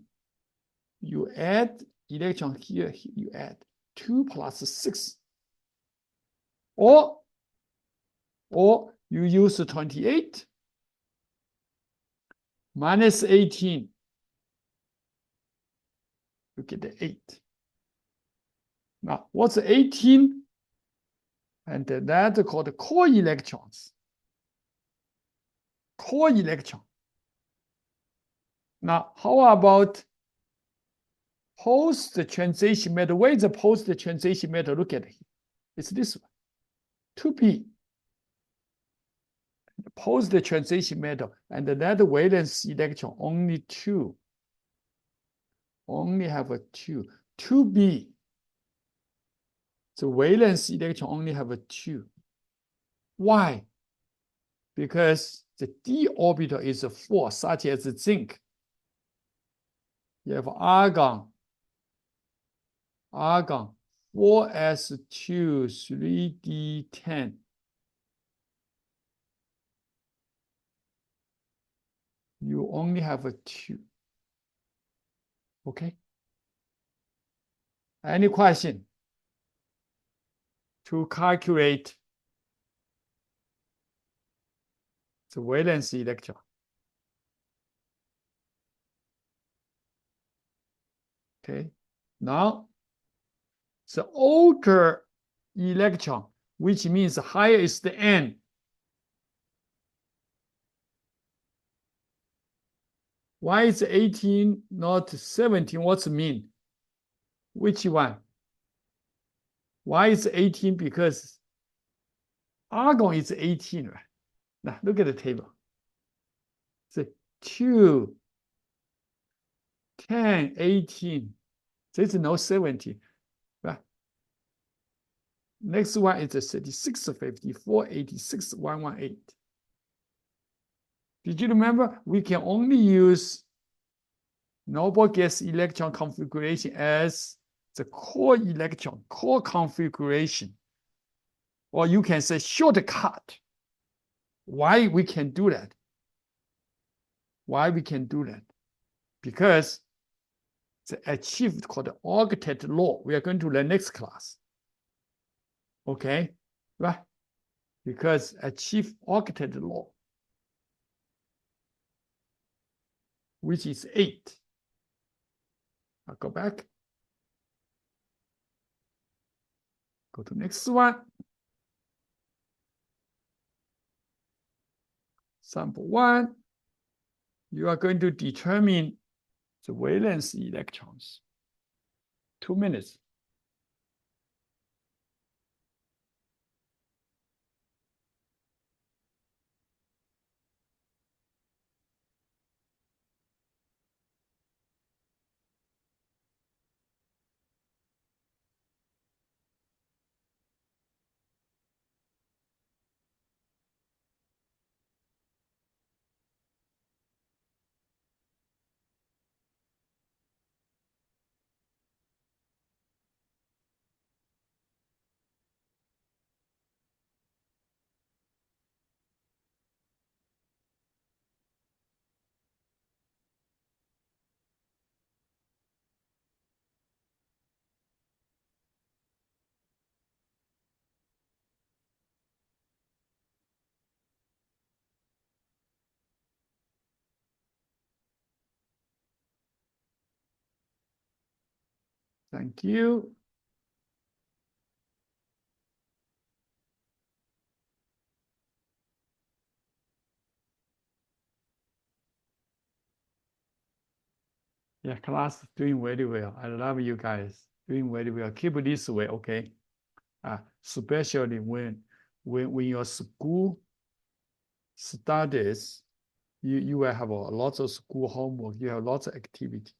You add electron here, you add 2 plus 6. Or you use 28 minus 18. You get the 8. Now, what's 18? And that's called core electrons. Core electron. Now, how about post-transition metal? Where is the post-transition metal? Look at it. It's this one, 2p. Post-transition metal, and that valence electron only 2. Only have a 2. 2b. The valence electron only have a 2. Why? Because the d orbital is a 4, such as zinc. You have argon, 4s2 3d10. You only have a 2. Okay? Any question? To calculate the valence electron. Okay, now the older electron, which means higher is the N. Why is 18 not 17? What's it mean? Which one? Why is 18? Because argon is 18, right? Now look at the table. So 2, 10, 18. There's no 17, right? Next one is the 36, 54, 86, 118. Did you remember? We can only use noble gas electron configuration as the core electron, core configuration. Or you can say shortcut. Why we can do that? Why we can do that? Because it's achieved called the octet law. We are going to learn next class. Okay, right? Because achieve octet law, which is 8. I'll go back. Go to next one. Sample 1. You are going to determine the valence electrons. 2 minutes. Thank you. Yeah, class doing very well. I love you guys. Doing very well. Keep it this way, okay? Especially when your school studies, you will have a lot of school homework. You have lots of activity.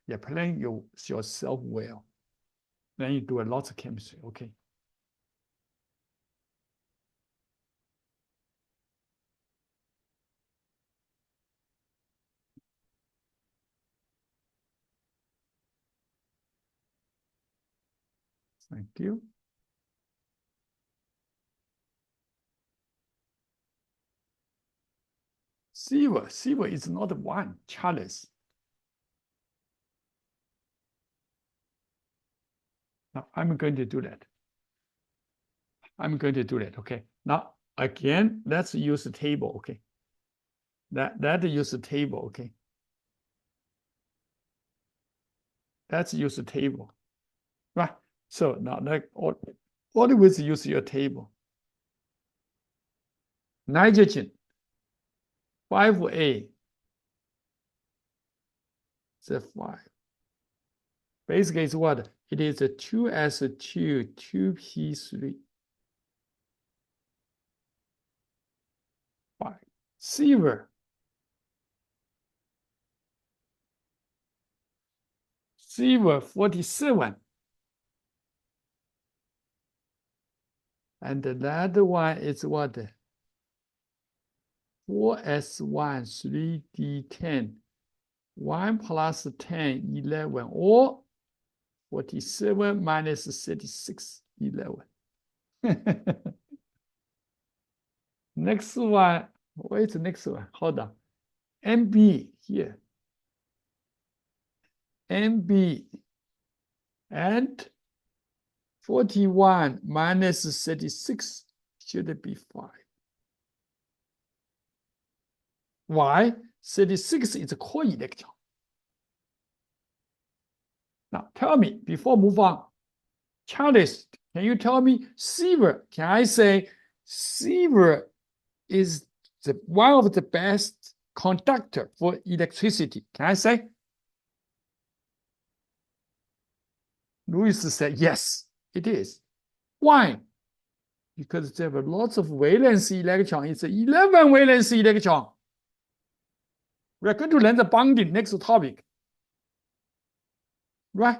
Yeah, plan yourself well. Then you do a lot of chemistry, okay? Thank you. Silver is not one, Charles. Now I'm going to do that. I'm going to do that, okay? Now, again, let's use the table, okay? That use the table, okay? Let's use the table, right? So now, like, always use your table. Nitrogen, 5A, the 5. Basically, it's what? It is a 2s2, 2p3. 5. Silver, silver 47. And that one is what? 4s1, 3d10. 1 plus 10, 11, or 47 minus 36, 11. Next one, where's the next one? Hold on. MB here. MB and 41 minus 36 should be 5. Why? 36 is a core electron. Now tell me, before move on, Charles, can you tell me silver? Can I say silver is one of the best conductor for electricity? Can I say? Louis said, yes, it is. Why? Because there are lots of valence electron. It's 11 valence electron. We're going to learn the bonding next topic. Right?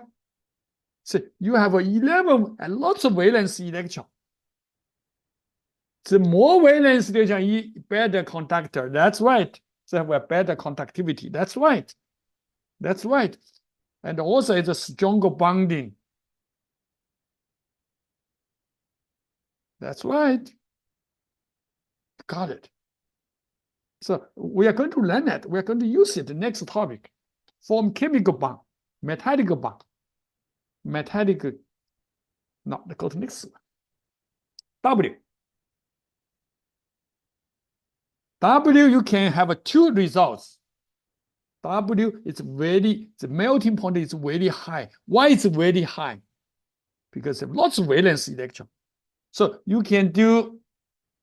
So you have 11 and lots of valence electron. The more valence electron, better conductor. That's right. So have a better conductivity. That's right. That's right. And also it's a stronger bonding. That's right. Got it. So we are going to learn that. We are going to use it the next topic. Form chemical bond, metallic bond, metallic. No, go to next one. W. W, you can have two results. W is the melting point is very high. Why is it very high? Because of lots of valence electron. So you can do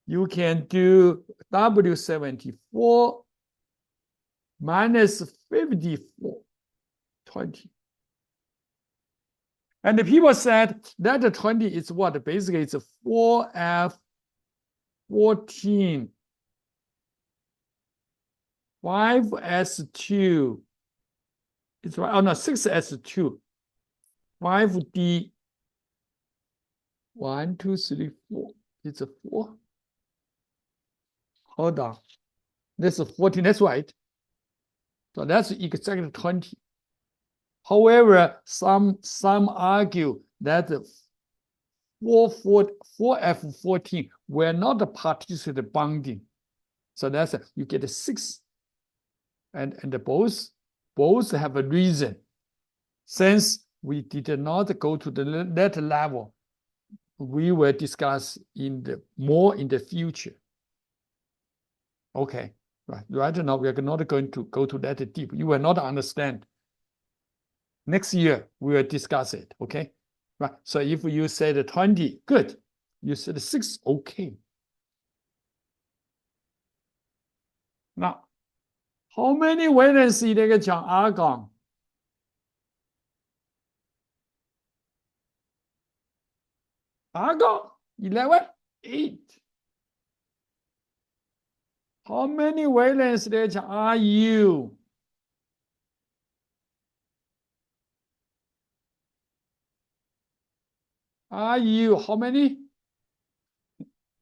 W74 minus 54, 20. And the people said that the 20 is what? Basically, it's a 4F14, 5S2. It's right. Oh no, 6S2, 5D. 1, 2, 3, 4. It's a 4. Hold on. This is 14. That's right. So that's exactly 20. However, some argue that 4F14 will not participate bonding. So that's you get a 6. And both have a reason. Since we did not go to that level, we will discuss more in the future. Okay, right now we are not going to go to that deep. You will not understand. Next year we will discuss it. Okay, right. So if you said 20, good. You said 6, okay. Now, how many valence electron argon? Argon 11, 8. How many valence electron are you? Are you how many?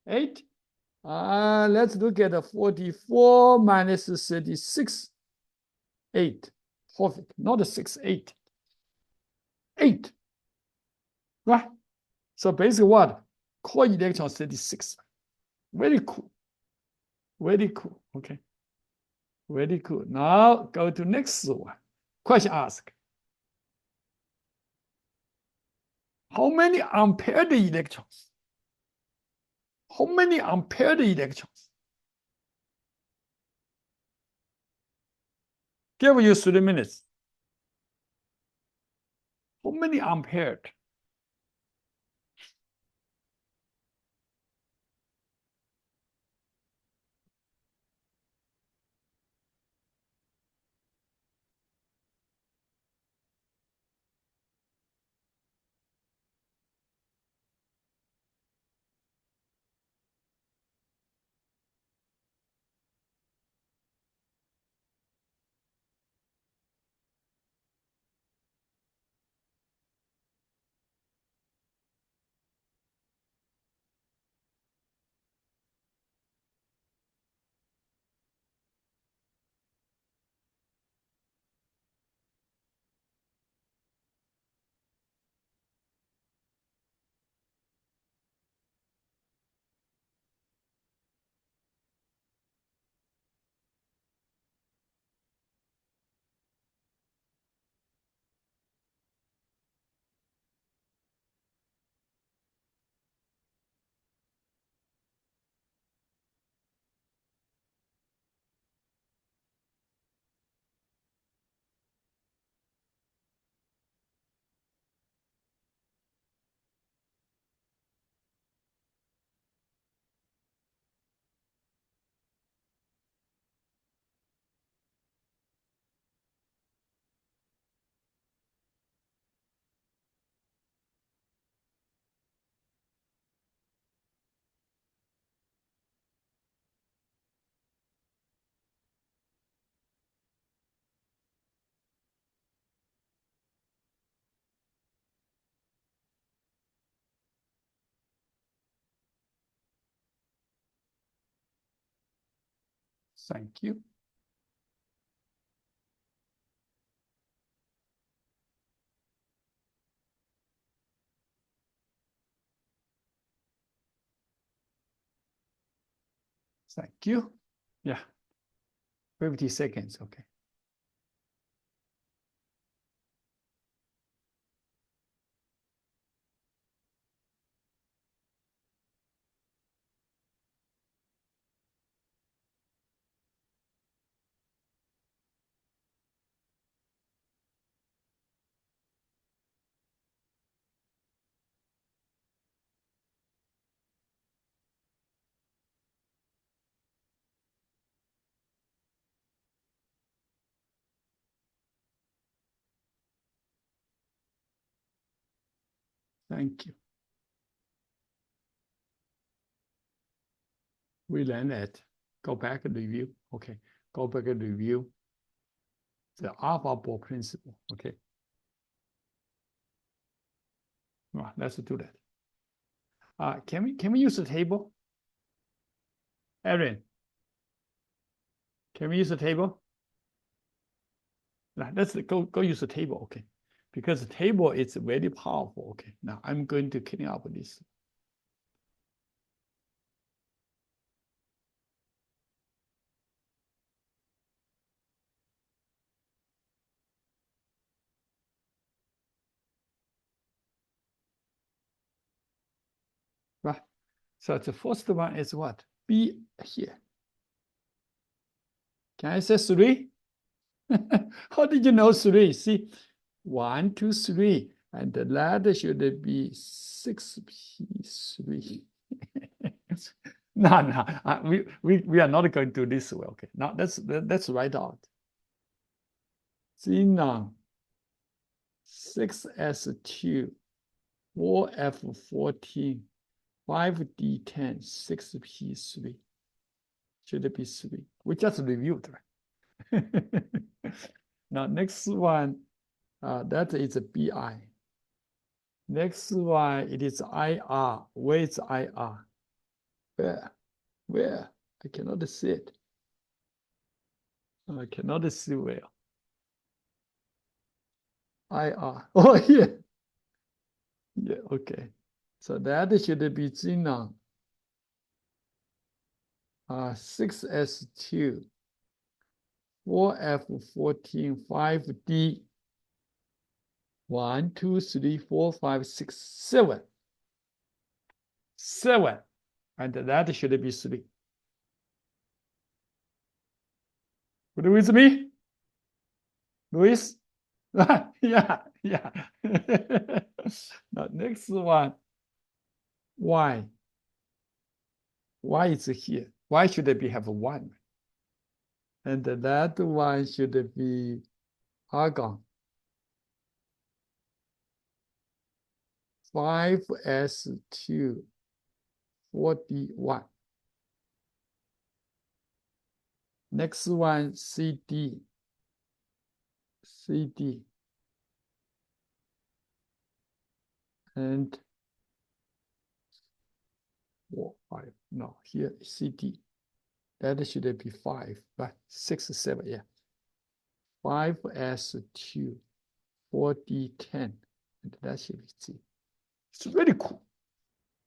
8. Let's look at the 44 minus 36. 8. Perfect. Not a 6, 8. 8. Right? So basically what? Core electron 36. Very cool. Very cool. Okay. Very cool. Now go to next one. Question asked. How many unpaired electrons? How many unpaired electrons? Give you 3 minutes. How many unpaired? Thank you. Thank you. Yeah. 50 seconds. Okay. Thank you. We learned that. Go back and review. Okay. Go back and review the AlphaBall principle. Okay. Well, let's do that. Can we use the table? Erin, can we use the table? Now, let's go use the table. Okay. Because the table is very powerful. Okay. Now I'm going to clean up this. Right. So the first one is what? B here. Can I say 3? How did you know 3? See, 1, 2, 3. And that should be 6p3. No, we are not going to do this way. Okay. Now let's write out. Xenon 6s2, 4f14, 5d10, 6p3. Should be 3. We just reviewed, right? Now, next one, that is a BI. Next one, it is IR. Where is IR? Where? I cannot see it. I cannot see where. IR. Oh, here. Yeah, okay. So that should be xenon 6s2, 4f14, 5d, 1, 2, 3, 4, 5, 6, 7. 7. And that should be 3. Agree with me? Luis? Yeah. Now, next one. Y. Y is here. Why should it have 1? And that one should be argon. 5s2, 4d1. Next one, CD. And 4, 5. No, here CD. That should be 5, but 6, 7, yeah. 5s2, 4d10, and that should be C. It's really cool.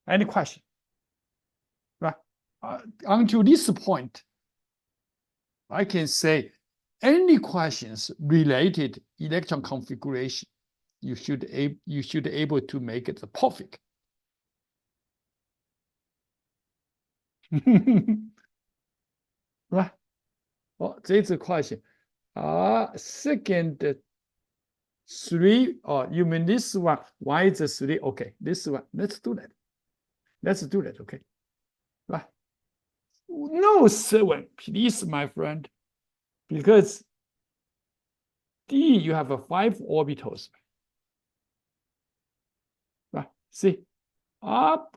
Any question? Right? Until this point, I can say any questions related electron configuration, you should able to make it perfect. Right? Oh, this is a question. Second 3, or you mean this one? Why is it 3? Okay, this one. Let's do that. Okay. Right. No 7, please, my friend. Because D, you have 5 orbitals. Right? See? Up.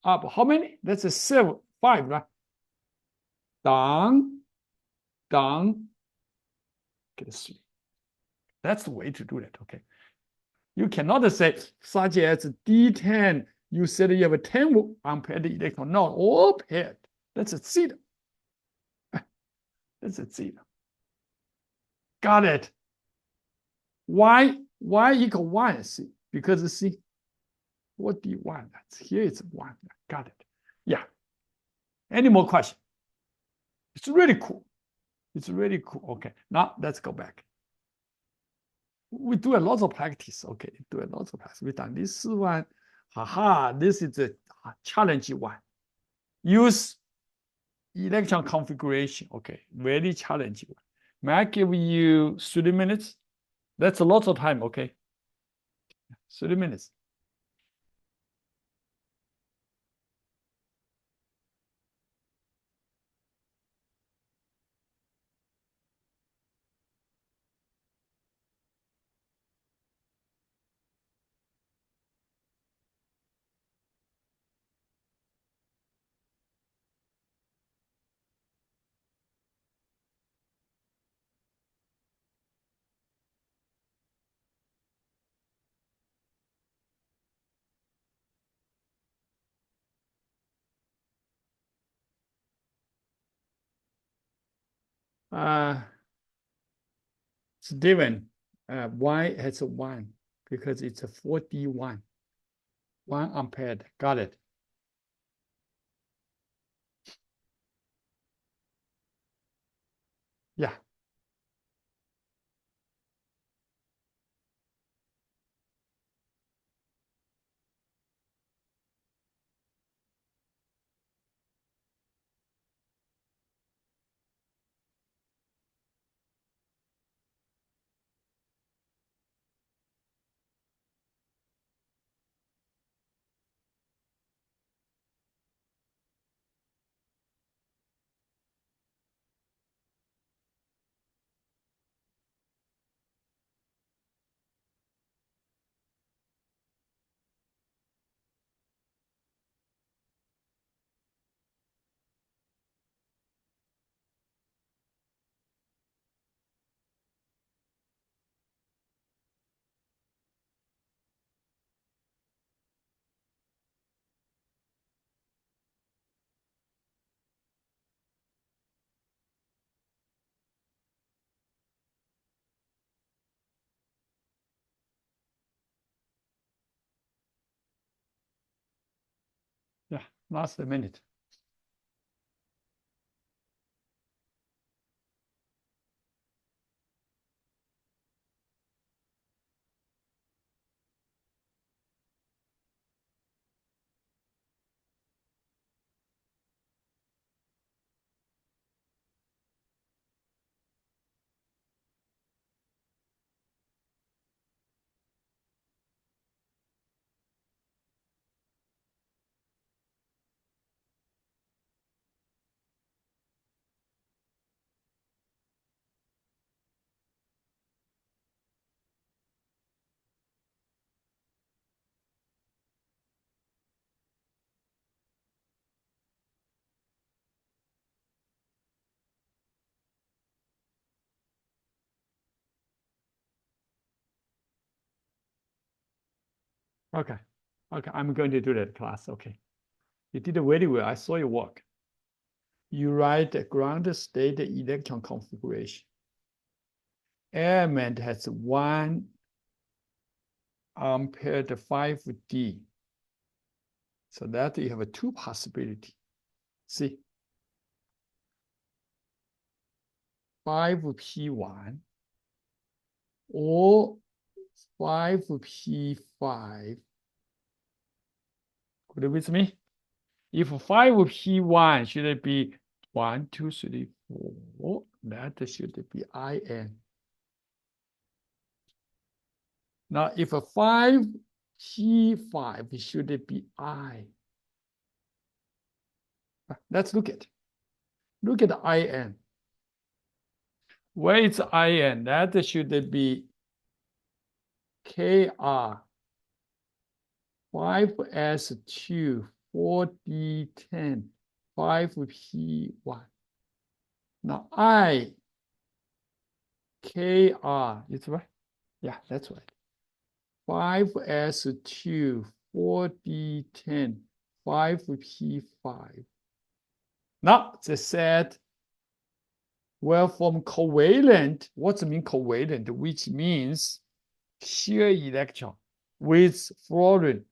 How many? That's a 7, 5, right? Down. Get 3. That's the way to do that, okay? You cannot say such as D10 You said you have a 10 unpaired electron, not all paired. That's a theta. That's a theta. Got it. Y equal 1, see? Because see, 4D1. Here it's 1. Got it. Yeah. Any more questions? It's really cool. It's really cool. Okay. Now let's go back. We do a lot of practice. Okay. Do a lot of practice. We done this one. Haha. This is a challenging one. Use electron configuration. Okay. Very challenging one. May I give you 3 minutes? That's a lot of time. Okay. 3 minutes. Steven, Y has a 1 because it's a 4D1. 1 unpaired. Got it. Yeah. Yeah. Last minute. Okay. Okay. I'm going to do that class. Okay. You did very well. I saw your work. You write the ground state electron configuration. Element has 1 unpaired 5D. So that you have a 2 possibility. See, 5P1 or 5P5. Good with me? If 5P1 should be 1, 2, 3, 4, that should be IN. Now, if 5P5 should be I. Let's look at. Look at IN. Where is IN? That should be KR 5S2 4D10 5P1. Now I KR, it's right? Yeah, that's right. 5S2 4d10, 5p5. Now they said will form covalent. What's mean covalent? Which means share electron with fluorine.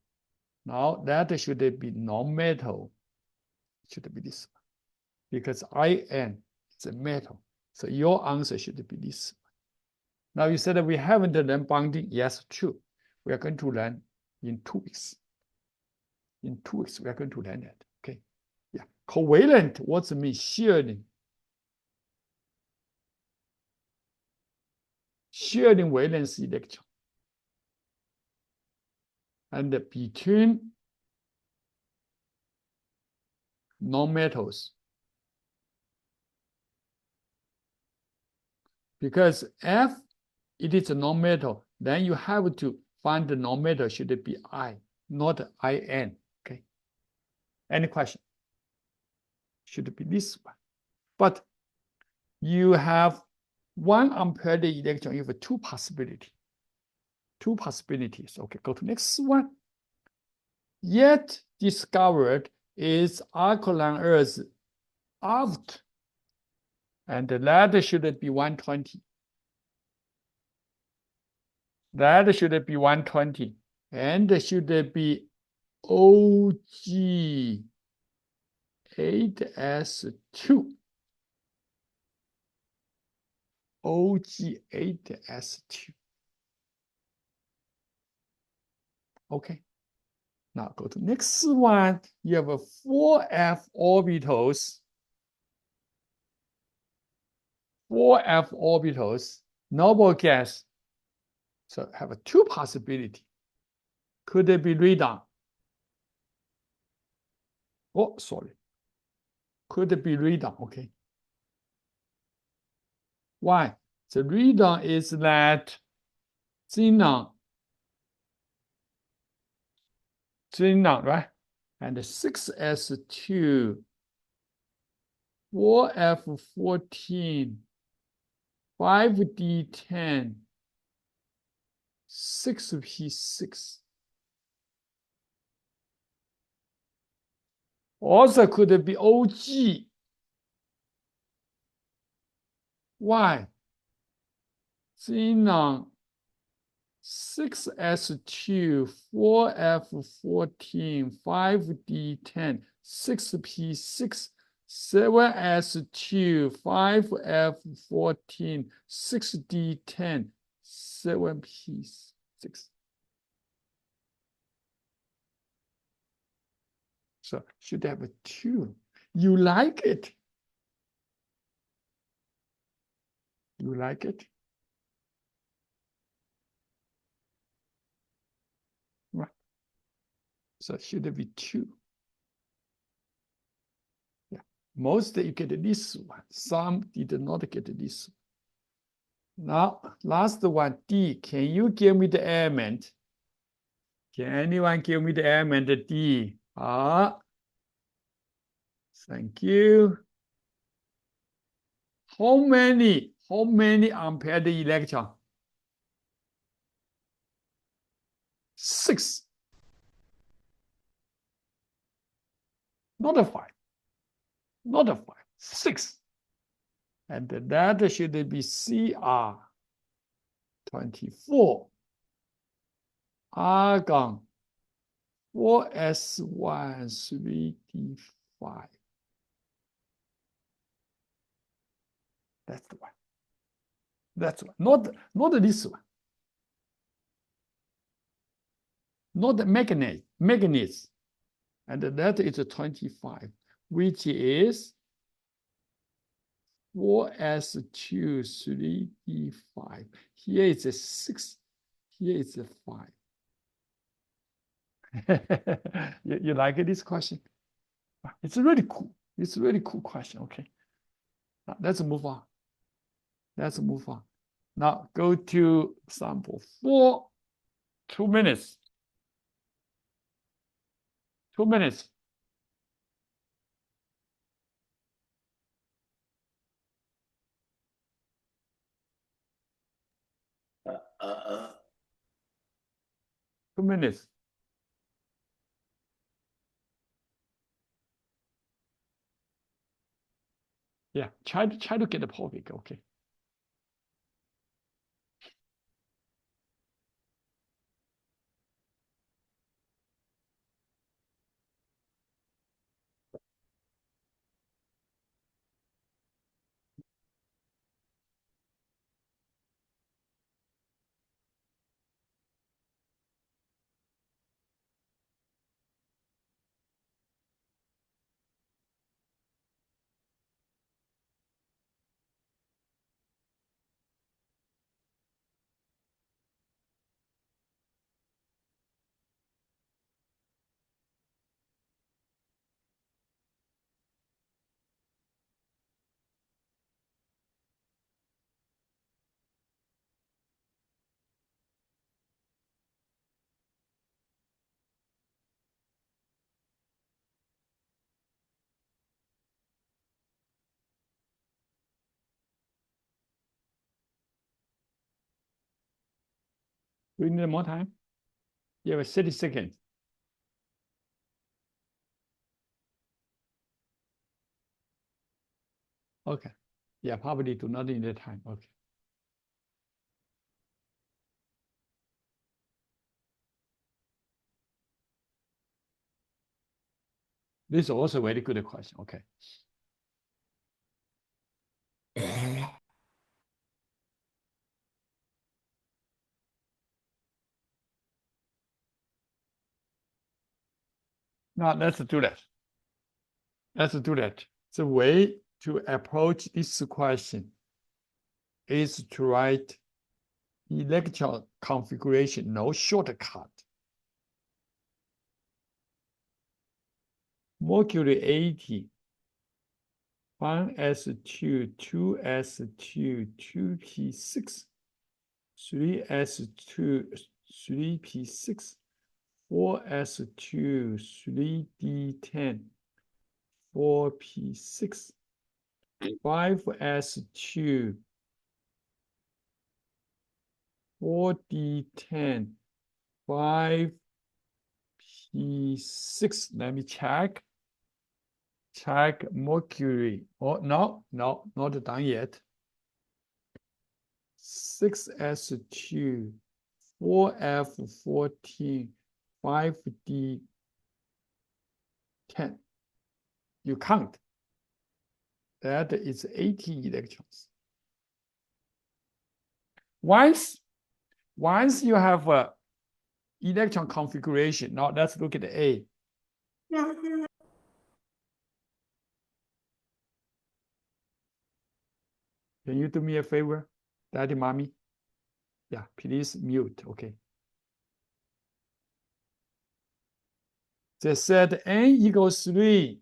Now that should be non-metal. Should be this one because IN is a metal. So your answer should be this one. Now you said that we haven't learned bonding. Yes, true. We are going to learn in 2 weeks. In 2 weeks, we are going to learn that. Okay. Yeah. Covalent, what's mean sharing? Sharing valence electron. And between nonmetals. Because F, it is a nonmetal, then you have to find the nonmetal should be I, not IN. Okay. Any question? Should be this one. But you have 1 unpaired electron, you have 2 possibilities. 2 possibilities. Okay, go to next one. Yet discovered is alkaline earth aft, and that should be 120. That should be 120, and should be OG8S2. OG8S2. Okay. Now go to next one. You have 4f orbitals. 4f orbitals, noble gas. So have 2 possibilities. Could it be radon? Oh, sorry. Could it be radon? Okay. Why? The radon is that xenon, right? And 6s2, 4f14, 5d10, 6p6. Also could be OG. Why? Xenon 6s2, 4f14, 5d10, 6p6, 7s2, 5f14, 6d10, 7p6. So should have a 2. You like it? You like it? Right. So it should be 2. Yeah. Most you get this one. Some did not get this one. Now, last one, D. Can you give me the element? Can anyone give me the element D? Thank you. How many unpaired electron? 6. Not a 5. Not a 5. 6. And that should be Cr24. Argon 4s1 3d5. That's the one. That's one. Not this one. Not the manganese. And that is 25, which is 4s2 3d5. Here is a 6. Here is a 5. You like this question? It's really cool. It's a really cool question. Okay. Now, let's move on. Let's move on. Now go to sample 4. 2 minutes. 2 minutes. Uh. 2 minutes. Yeah, try to get the perfect, okay. Do you need more time? You have 30 seconds. Okay. Yeah, probably do not need the time. Okay. This is also a very good question. Okay. Now let's do that. Let's do that. The way to approach this question is to write electron configuration, no shortcut. Mercury 80, 1s2, 2s2, 2p6, 3s2, 3p6, 4s2, 3d10, 4p6, 5s2, 4d10, 5p6. Let me check. Check Mercury. Oh, no, not done yet. 6s2, 4f14, 5d10. You count. That is 80 electrons. Once you have a electron configuration, now let's look at the A. Can you do me a favor, Daddy, Mommy? Yeah, please mute, okay. They said n equals 3.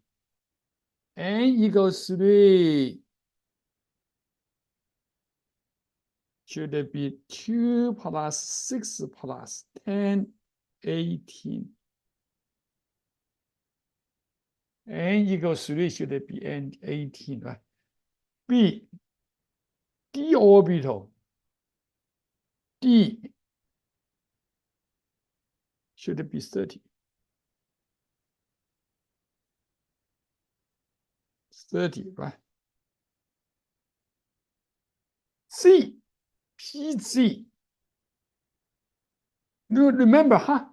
N equals 3. Should it be 2 plus 6 plus 10, 18? N equals 3 should it be n 18, right? B, d orbital. D should it be 30? 30, right? C, PZ. Remember, huh?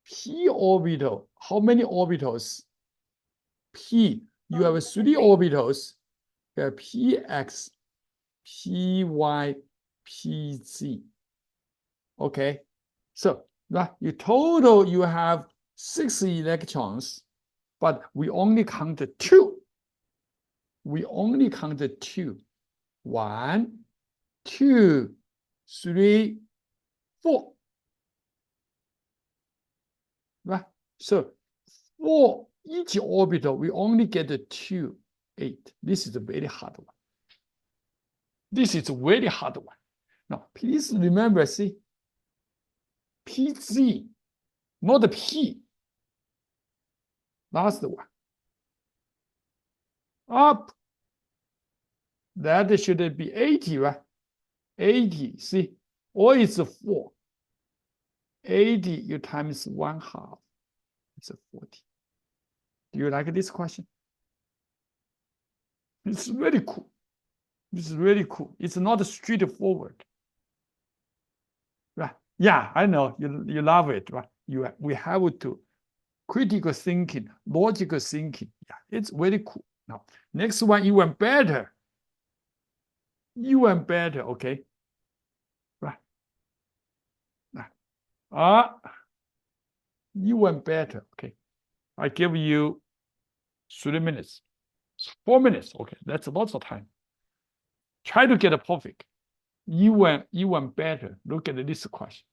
P orbital. How many orbitals? P. You have 3 orbitals. You have px, py, pz. Okay. So right, you have 6 electrons, but we only counted 2. We only counted 2. 1, 2, 3, 4. Right? So for each orbital, we only get 2, 8. This is a very hard one. This is a very hard one. Now, please remember, see, PZ, not P. That's the one. Up. That should be 80, right? 80, see, or it's 4. 80 you times 1/2. It's 40. Do you like this question? It's really cool. It's really cool. It's not straightforward. Right? Yeah, I know you love it, right? We have to critical thinking, logical thinking. Yeah, it's very cool. Now, next one even better. Even better, okay? Right. Ah, even better. Okay. I give you 3 minutes. 4 minutes. Okay, that's lots of time. Try to get a perfect. Even better. Look at this question.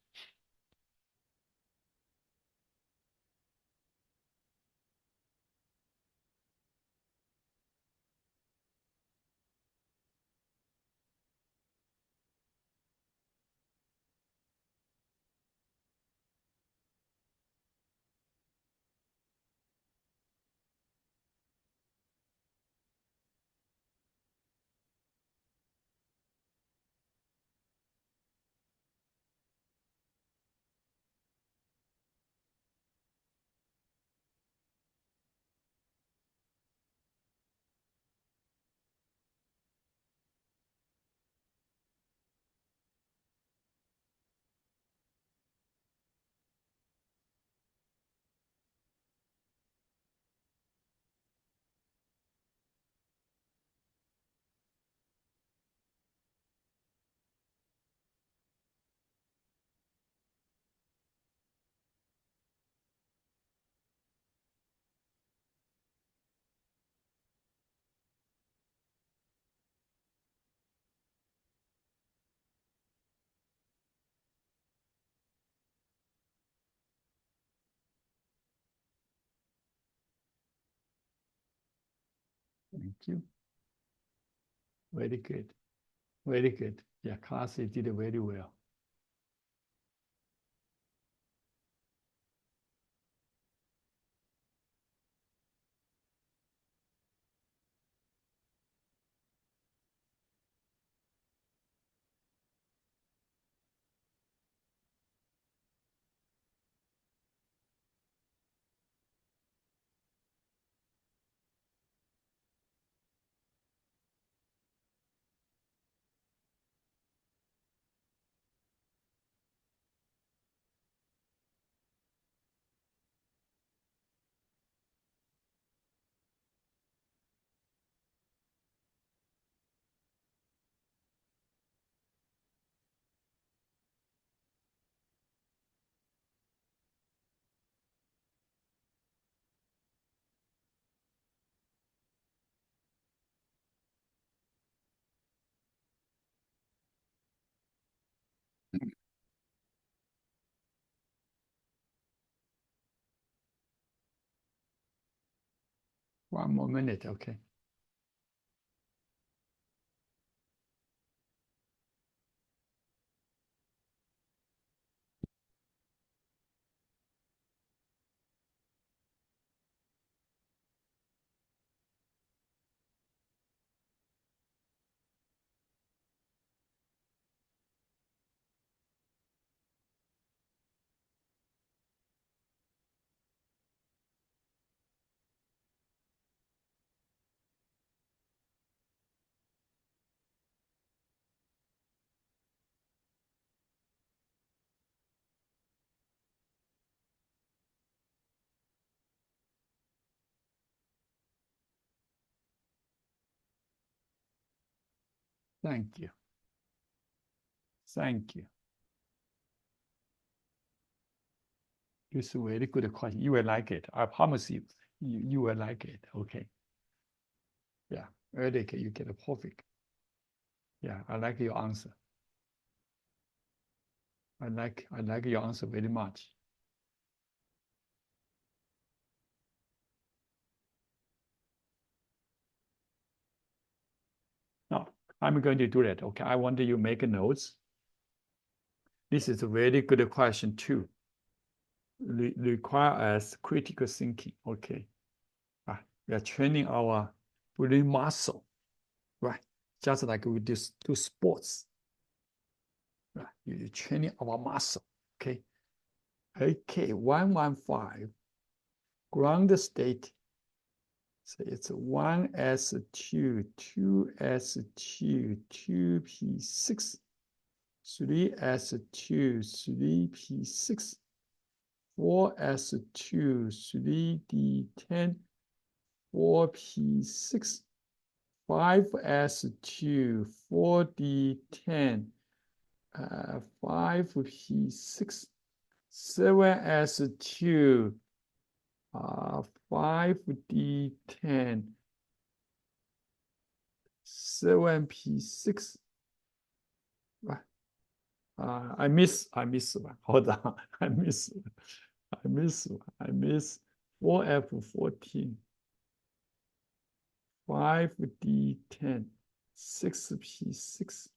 Thank you. Very good. Very good. Yeah, class did very well. One more minute, okay. Thank you. Thank you. It's a very good question. You will like it. I promise you, you will like it. Okay. Yeah. Eric, you get a perfect. Yeah, I like your answer. I like your answer very much. Now, I'm going to do that. Okay. I want you to make notes. This is a very good question too. Require us critical thinking. Okay. We are training our brain muscle, right? Just like we do sports, right? You're training our muscle. Okay. Okay, 115 ground state So it's 1s2, 2s2, 2p6, 3s2, 3p6, 4s2, 3d10, 4p6, 5s2, 4d10, 5p6, 7s2, 5d10, 7p6. I miss one. Hold on. I miss 4f14. 5d10, 6p6,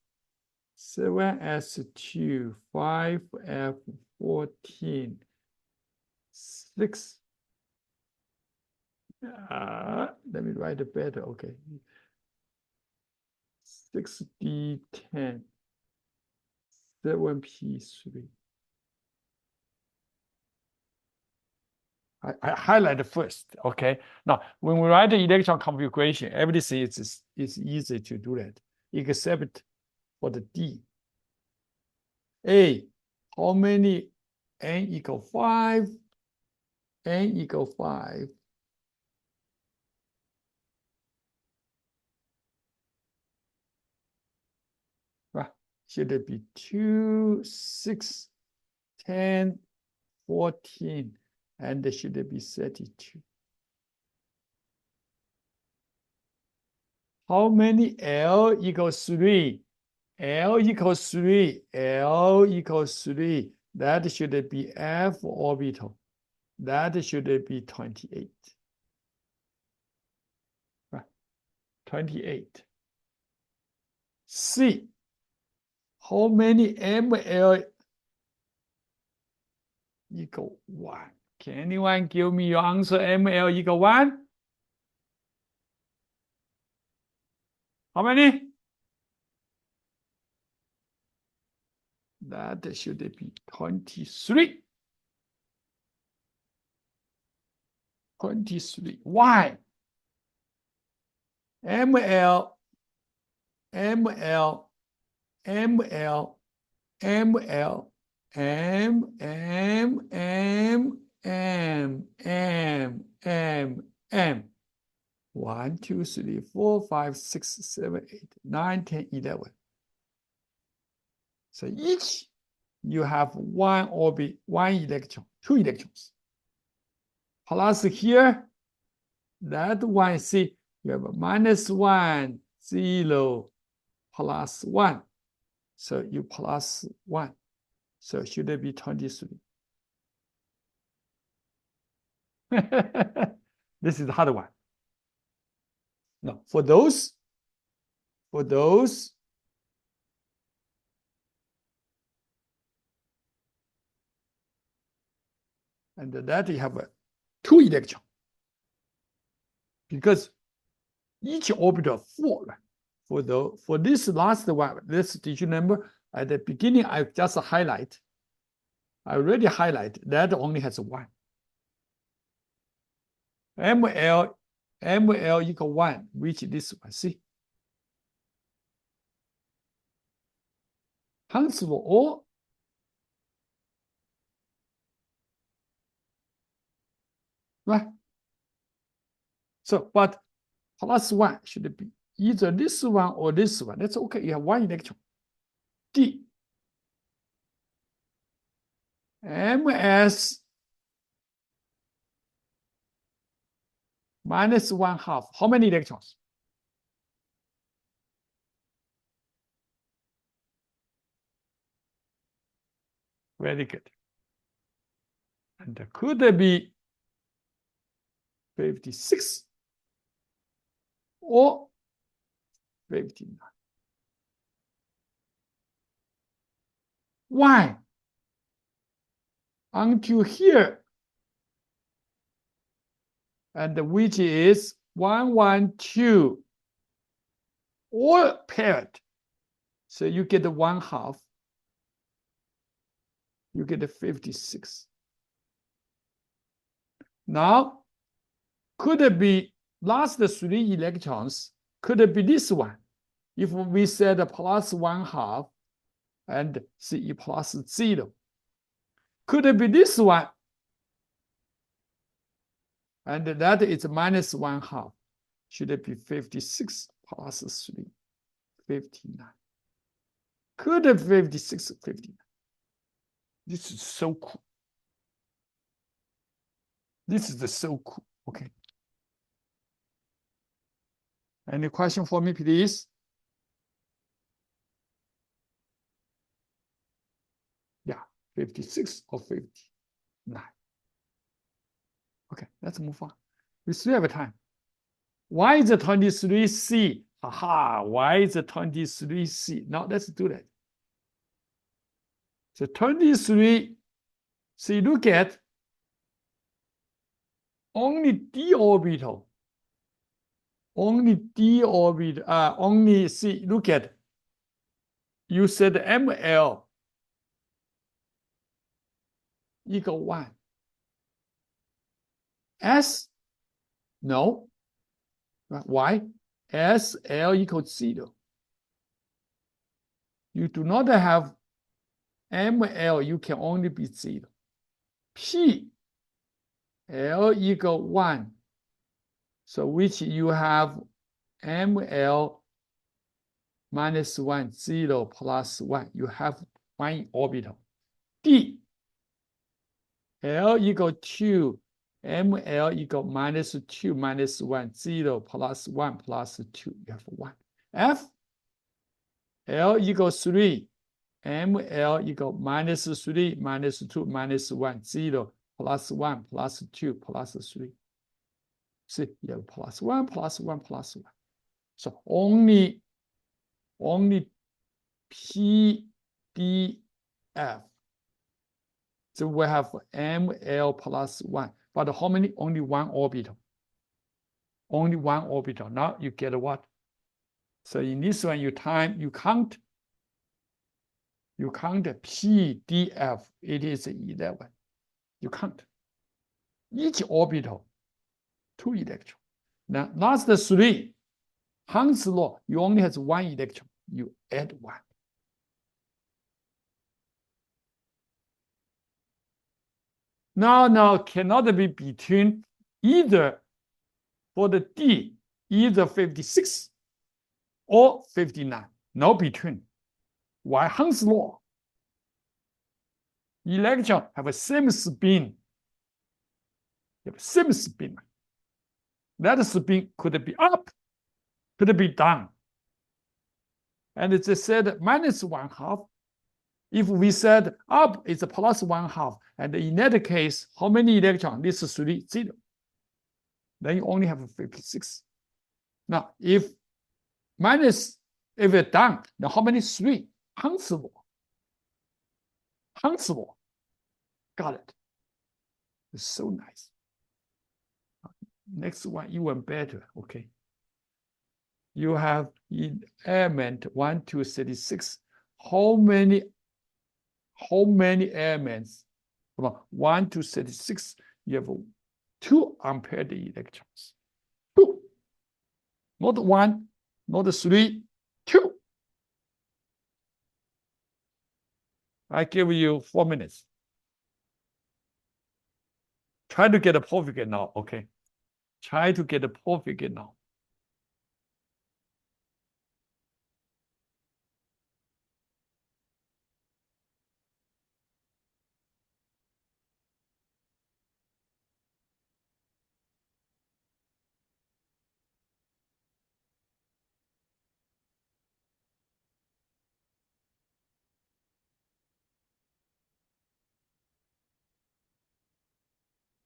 7s2, 5f14, 6. Let me write it better. Okay. 6d10, 7p3. I highlight first. Okay. Now, when we write the electron configuration, everything is easy to do that, except for the D. A, how many n equal 5? N equal 5. Right. Should it be 2, 6, 10, 14, and it should be 32. How many L equals 3? L equals 3. L equals 3. That should be F orbital. That should be 28. Right. 28. C. How many ML equal 1? Can anyone give me your answer? ML equal 1? How many? That should be 23. 23. Why? ML, ML, ML, ML, M, M, M, M, M, M, M. 1, 2, 3, 4, 5, 6, 7, 8, 9, 10, 11. So each you have one orbit, one electron, 2 electrons. Plus here, that one, see, you have a -1, 0, +1. So you +1. So should it be 23? This is the hard one. No, for those, and that you have a 2 electron. Because each orbital 4, right? For this last one, this, did you remember at the beginning I just highlight? I already highlight that only has 1. ML equal 1, which this one, see? Huntsville or right? So, but +1 should be either this one or this one. That's okay. You have 1 electron. D. MS -1/2. How many electrons? Very good. And could it be 56 or 59? Why? Until here, and which is 1, 1, 2, or paired. So you get 1/2. You get 56. Now, could it be last 3 electrons could be this one. If we said plus 1/2 and C plus 0, could be this one, and that is minus 1/2. Should it be 56 plus 3, 59? Could 56, 59? This is so cool. This is so cool. Okay. Any question for me, please? Yeah, 56 or 59. Okay, let's move on. We still have time. Why is it 23C? Aha, why is it 23C? Now let's do that. So 23, so you look at only d orbital, only see, look at, you said ML equal 1. S, no. Why? SL equals 0. You do not have ML, you can only be 0. P, L equal 1. So which you have ML minus 1, 0 plus 1. You have 1 orbital. D, L equal 2, ML equal minus 2 minus 1, 0 plus 1 plus 2. You have 1. F, L equal 3, ML equal minus 3 minus 2 minus 1, 0 plus 1 plus 2 plus 3. See, you have plus 1 plus 1 plus 1. So only P, D, F. So we have ML plus 1. But how many? Only 1 orbital. Only 1 orbital. Now you get what? So in this one, you count P, D, F. It is 11. You count. Each orbital, 2 electrons. Now, last 3, Hang's law, you only have 1 electron. You add 1. Now cannot be between either for the D, either 56 or 59. No between. Why? Hang's law. Electron have a same spin. Have same spin. That spin could be up, could be down. And they said minus 1/2. If we said up, it's a plus 1/2. And in that case, how many electrons? This is 3, 0. Then you only have 56. Now, if it's down, then how many? 3. Hang's law. Hang's law. Got it. It's so nice. Next one, even better. Okay. You have in element 1 to 36. How many elements? From 1 to 36, you have 2 unpaired electrons. 2. Not 1, not 3, 2. I give you 4 minutes. Try to get a perfect now, okay? Try to get a perfect now.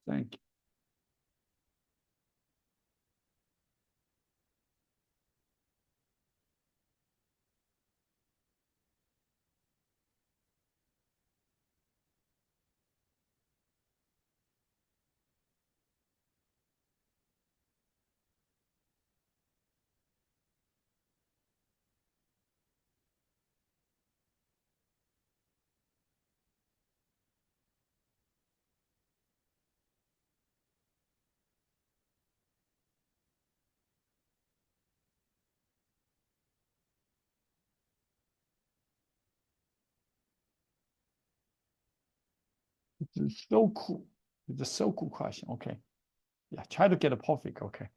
Thank you. It's so cool. It's a so cool question. Okay. Yeah, try to get a perfect. Okay.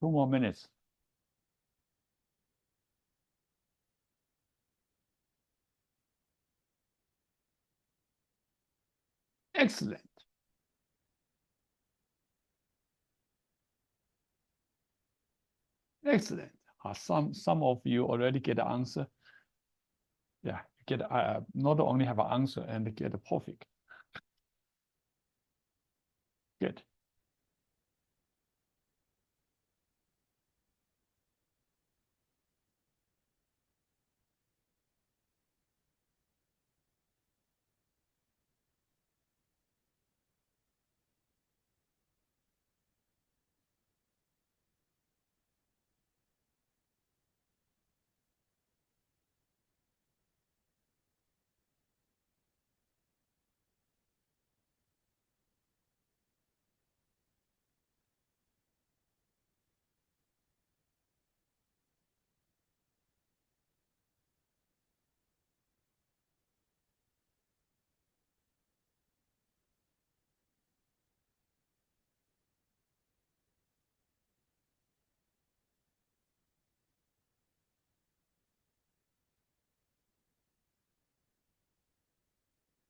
Two more minutes. Excellent. Excellent. Some of you already get the answer. Yeah, you get not only have an answer and get a perfect. Good.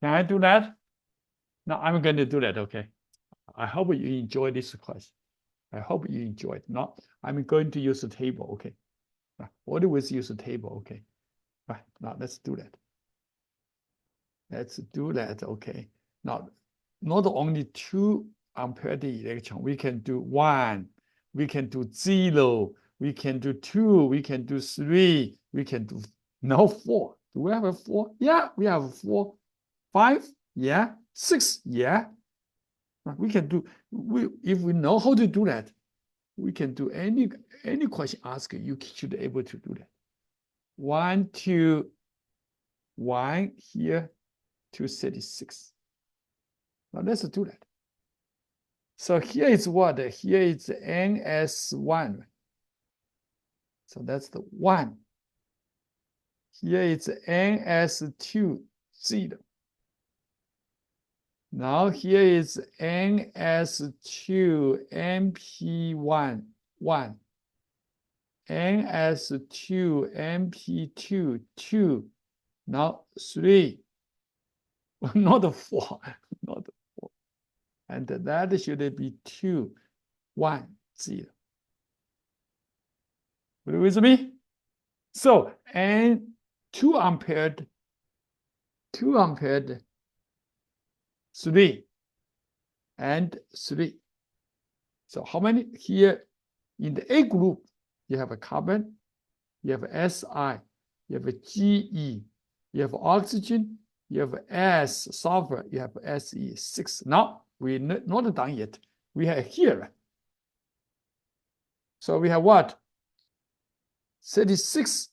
Can I do that? No, I'm going to do that. Okay. I hope you enjoy this class. I hope you enjoy it. Now, I'm going to use the table. Okay. Always use the table. Okay. Right. Now, let's do that. Let's do that. Okay. Now, not only 2 unpaired electron, we can do 1, we can do 0, we can do 2, we can do 3, we can do no 4. Do we have a 4? Yeah, we have 4. 5? Yeah. 6? Yeah. We can do, if we know how to do that, we can do any question asked, you should be able to do that. 1, 2, 1 here to 36. Now let's do that. So here is what? Here is NS1. So that's the 1. Here is NS2, 0. Now here is NS2, MP1, 1. NS2, MP2, 2. Now 3. Not 4. Not 4. And that should be 2, 1, 0. Are you with me? So, and 2 unpaired, 3, and 3. So how many? Here in the A group, you have a carbon, you have Si, you have a Ge, you have oxygen, you have S, sulfur, you have Se, 6. Now, we're not done yet. We have here. So we have what? 36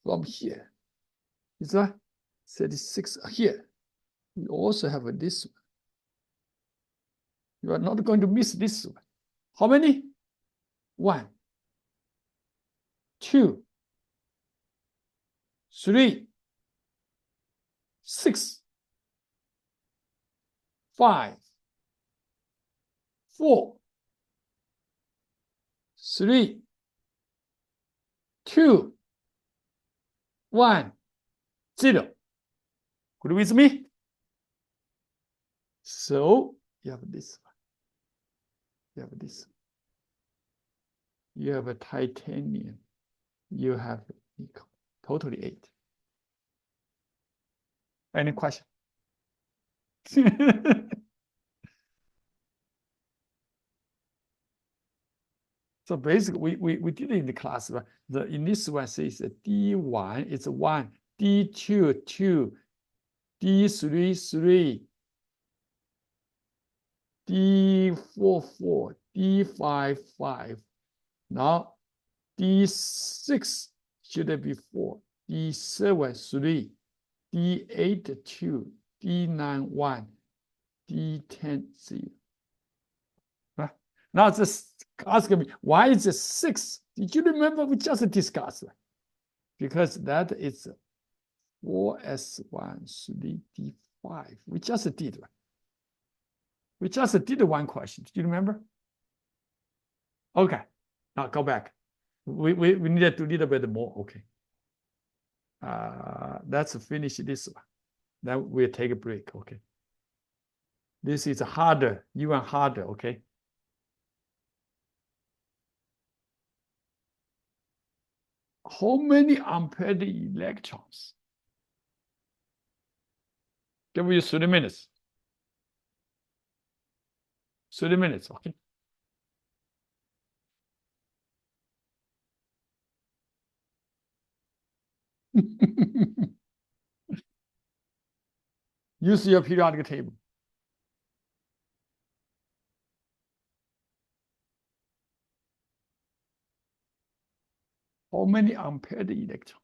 from here. Is that 36 here? We also have this one. You are not going to miss this one. How many? 1, 2, 3, 6, 5, 4, 3, 2, 1, 0. Good with me? So you have this one. You have this one. You have a titanium. You have nickel. Totally 8. Any question? So basically, we did it in the class. Right? In this one says D1 is 1. D2, 2, D3, 3, D4, 4, D5, 5. Now D6 should be 4, D7, 3, D8, 2, D9, 1, D10, 0. Right? Now just ask me, why is it 6? Did you remember we just discussed? Because that is 4S1, 3D5. We just did. We just did one question. Do you remember? Okay. Now go back. We need to do a little bit more. Okay. Let's finish this one. Then we'll take a break. Okay. This is harder, even harder. Okay. How many unpaired electrons? Give you 30 minutes. 30 minutes, okay? Use your periodic table. How many unpaired electrons?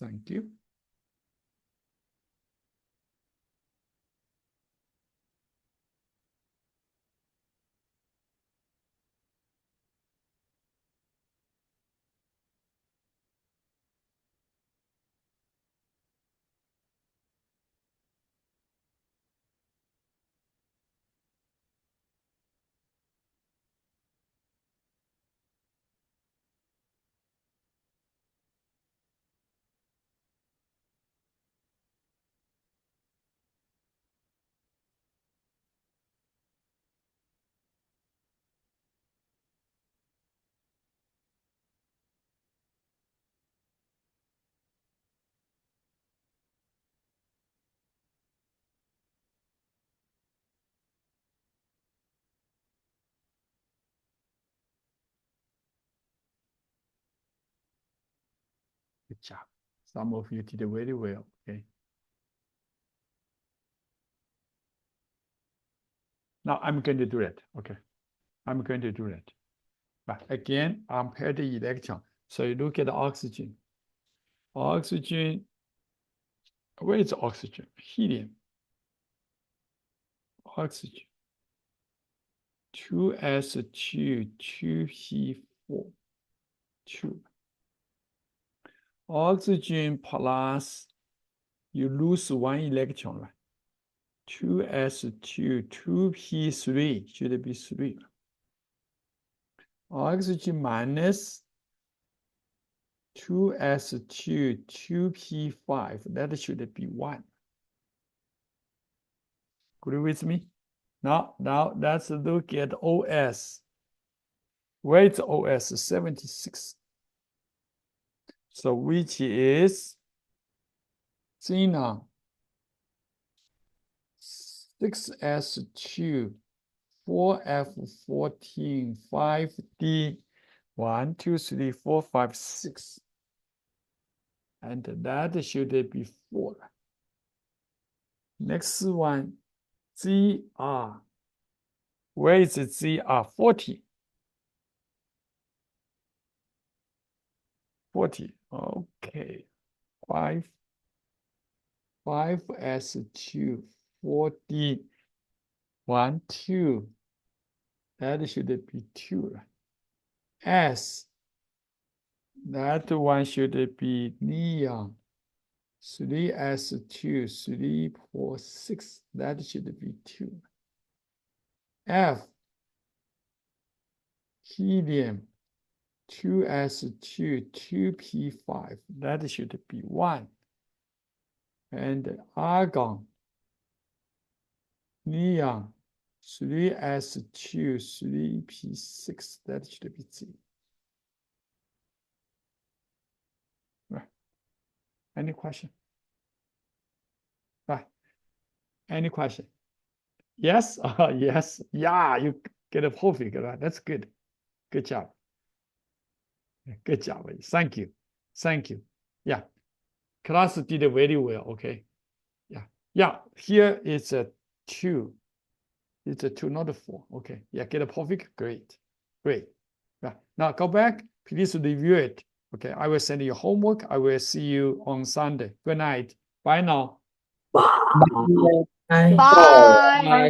Thank you. Good job. Some of you did very well. Okay. Now I'm going to do it. Okay. I'm going to do it. But again, unpaired electron. So you look at oxygen. Oxygen, where is oxygen? Helium. Oxygen. 2s2, 2p4, 2. Oxygen plus, you lose one electron, right? 2s2, 2p3, should be 3. Oxygen minus 2s2, 2p5, that should be 1. Agree with me? Now let's look at OS. Where is OS? 76. So which is xenon 6s2 4f14 5d 1 2 3 4 5 6 and that should be 4. Next one, ZR. Where is ZR? 40. 40. Okay. 5s2 4d 1 2. That should be 2. S. That one should be neon. 3s2 3 4 6. That should be 2. F. Helium 2s2 2p5. That should be 1. And argon neon 3s2 3p6. That should be 3. Right. Any question? Right. Any question? Yes? Yes. Yeah, you get a perfect, right? That's good. Good job. Good job. Thank you. Thank you. Yeah. Class did very well. Okay. Yeah. Yeah. Here it's a 2. It's a 2, not a 4. Okay. Yeah. Get a perfect. Great. Great. Yeah. Now go back. Please review it. Okay. I will send you homework. I will see you on Sunday. Good night. Bye now. Bye. Bye. Bye.